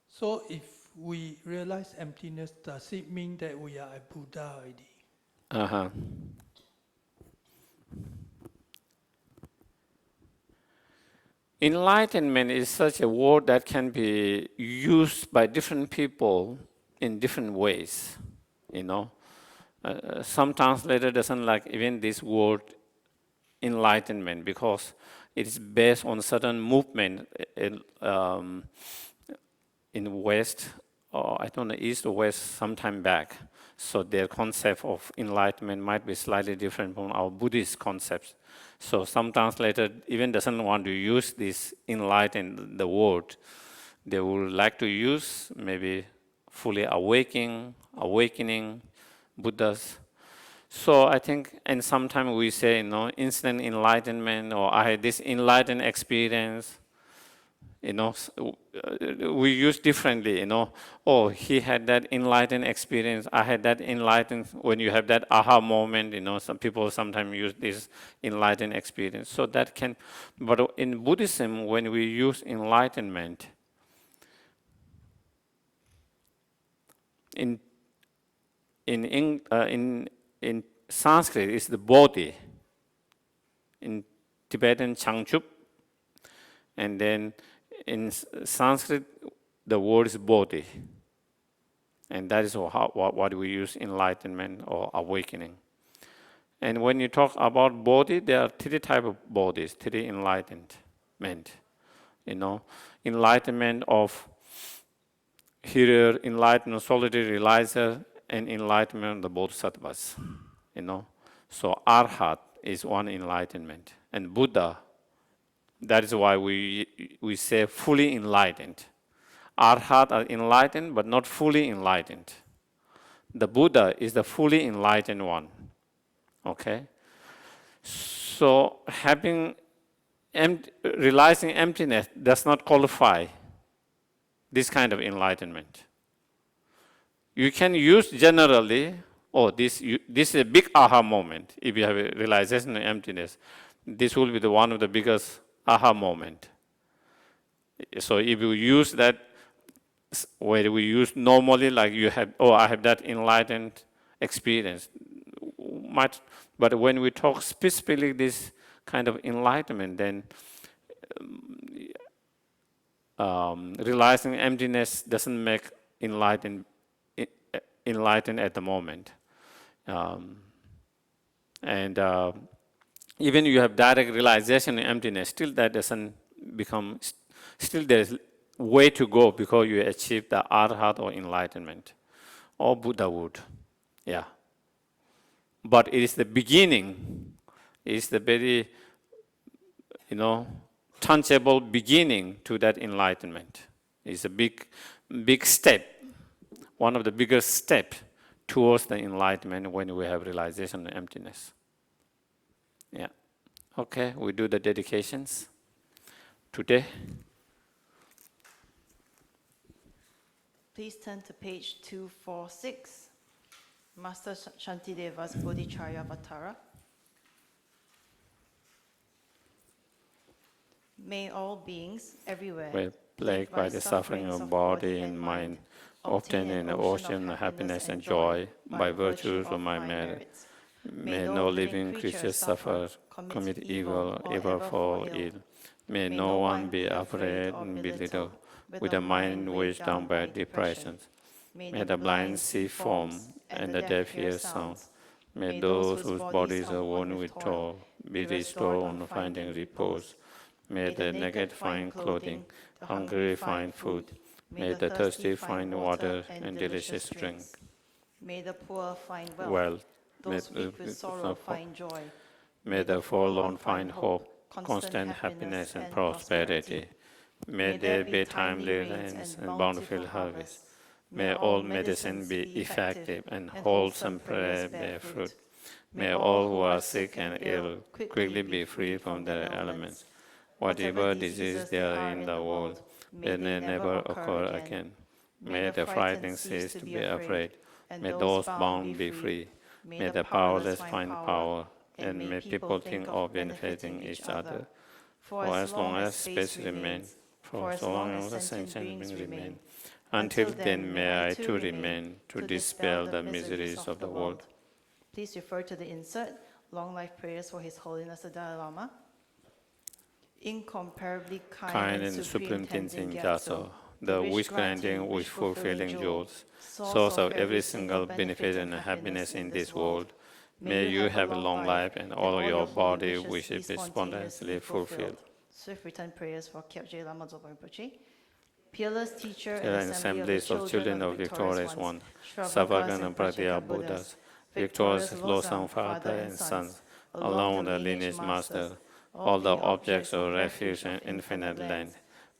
So if we realize emptiness, does it mean that we are a Buddha already? Uh-huh. Enlightenment is such a word that can be used by different people in different ways, Some translator doesn't like even this word enlightenment because it is based on certain movement in West, or I don't know, East or West, sometime back. So their concept of enlightenment might be slightly different from our Buddhist concepts. So some translator even doesn't want to use this enlighten, the word. They would like to use maybe fully awakening Buddhas. So I think, and sometimes we say, instant enlightenment, or I had this enlightened experience. We use differently, Oh, he had that enlightened experience. I had that enlightened, when you have that aha moment, some people sometimes use this enlightened experience. So that can, but in Buddhism, when we use enlightenment, in Sanskrit, it's the bodhi. In Tibetan, Changchup. And then in Sanskrit, the word is bodhi. And that is what we use enlightenment or awakening. And when you talk about bodhi, there are three types of bodhis, three enlightenment. Enlightenment of hearer, enlightenment, solitary realizer, and enlightenment of the bodhisattvas. So arhat is one enlightenment. And Buddha, that is why we say fully enlightened. Arhat are enlightened, but not fully enlightened. The Buddha is the fully enlightened one. Okay? So realizing emptiness does not qualify this kind of enlightenment. You can use generally, this is a big aha moment. If you have a realization of emptiness, this will be one of the biggest aha moment. So if you use that, where we use normally, like you have, I have that enlightened experience. But when we talk specifically this kind of enlightenment, then realizing emptiness doesn't make enlightened at the moment. Even you have direct realization of emptiness, still that doesn't become, still there's way to go before you achieve the arhat or enlightenment or Buddhahood. Yeah. But it is the beginning, it is the very, tangible beginning to that enlightenment. It's a big step, one of the biggest steps towards the enlightenment when we have realization of emptiness. Yeah. Okay, we do the dedications today. Please turn to page 246, Master Shantideva's Bodhicharya Vatara. May all beings everywhere, We're plagued by the suffering of body and mind, obtain in the ocean of happiness and joy by virtues of my merits. May no living creature suffer, commit evil, ever fall ill. May no one be afraid and belittled, with a mind weighed down by depressions. May the blind see form, and the deaf hear sound. May those whose bodies are worn with toil be restored on finding repose. May the naked find clothing, the hungry find food. May the thirsty find water and delicious drink. May the poor find wealth. Wealth. Those weak with sorrow find joy. May the forlorn find hope, constant happiness and prosperity. May there be timely rains and bountiful harvest. May all medicine be effective and wholesome prayer bear fruit. May all who are sick and ill quickly be free from their elements. Whatever disease there are in the world, may they never occur again. May the frightened cease to be afraid. May those bound be free. May the powerless find power, and may people think of benefiting each other. For as long as space remains, for as long as the sentient beings remain, until then may I too remain to dispel the miseries of the world. Please refer to the insert, Long Life Prayers for His Holiness the Dalai Lama. Incomparably kind and supreme Tenzin Gyatso, the wish-granting, wish-fulfilling jewels, source of every single benefit and happiness in this world, may you have a long life and all your body wishes be spontaneously fulfilled. Swift return prayers for Kyabje Lama Zopa Rinpoche. Peerless teacher and assemblies of children of victorious one, Savagan and Pratya Buddhas, victorious Losang Father and Sons, along with the lineage master, all the objects of refuge and infinite land.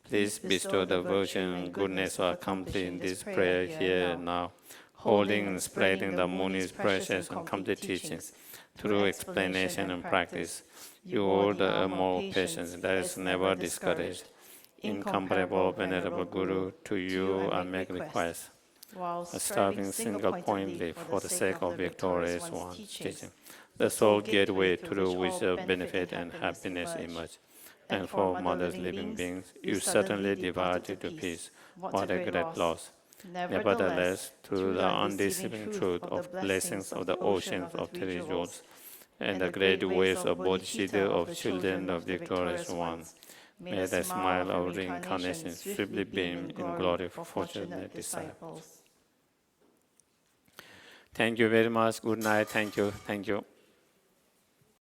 Please bestow the virtue and goodness of accomplishing in this prayer here now, holding and spreading the Muni's precious and complete teachings through explanation and practice. You hold the immoral patience that is never discouraged. Incomparable Venerable Guru, to you I make request. While Striving single-pointedly for the sake of victorious one teaching, the sole gateway through which the benefit and happiness emerge. And for mother's living beings, you certainly divided to peace. What a great loss! Nevertheless, through the undeceiving truth of blessings of the oceans of three jewels, and the great waves of Bodhisattva of children of victorious one, may the smile of reincarnation swiftly beam in glory for fortunate disciples. Thank you very much. Good night. Thank you. Thank you.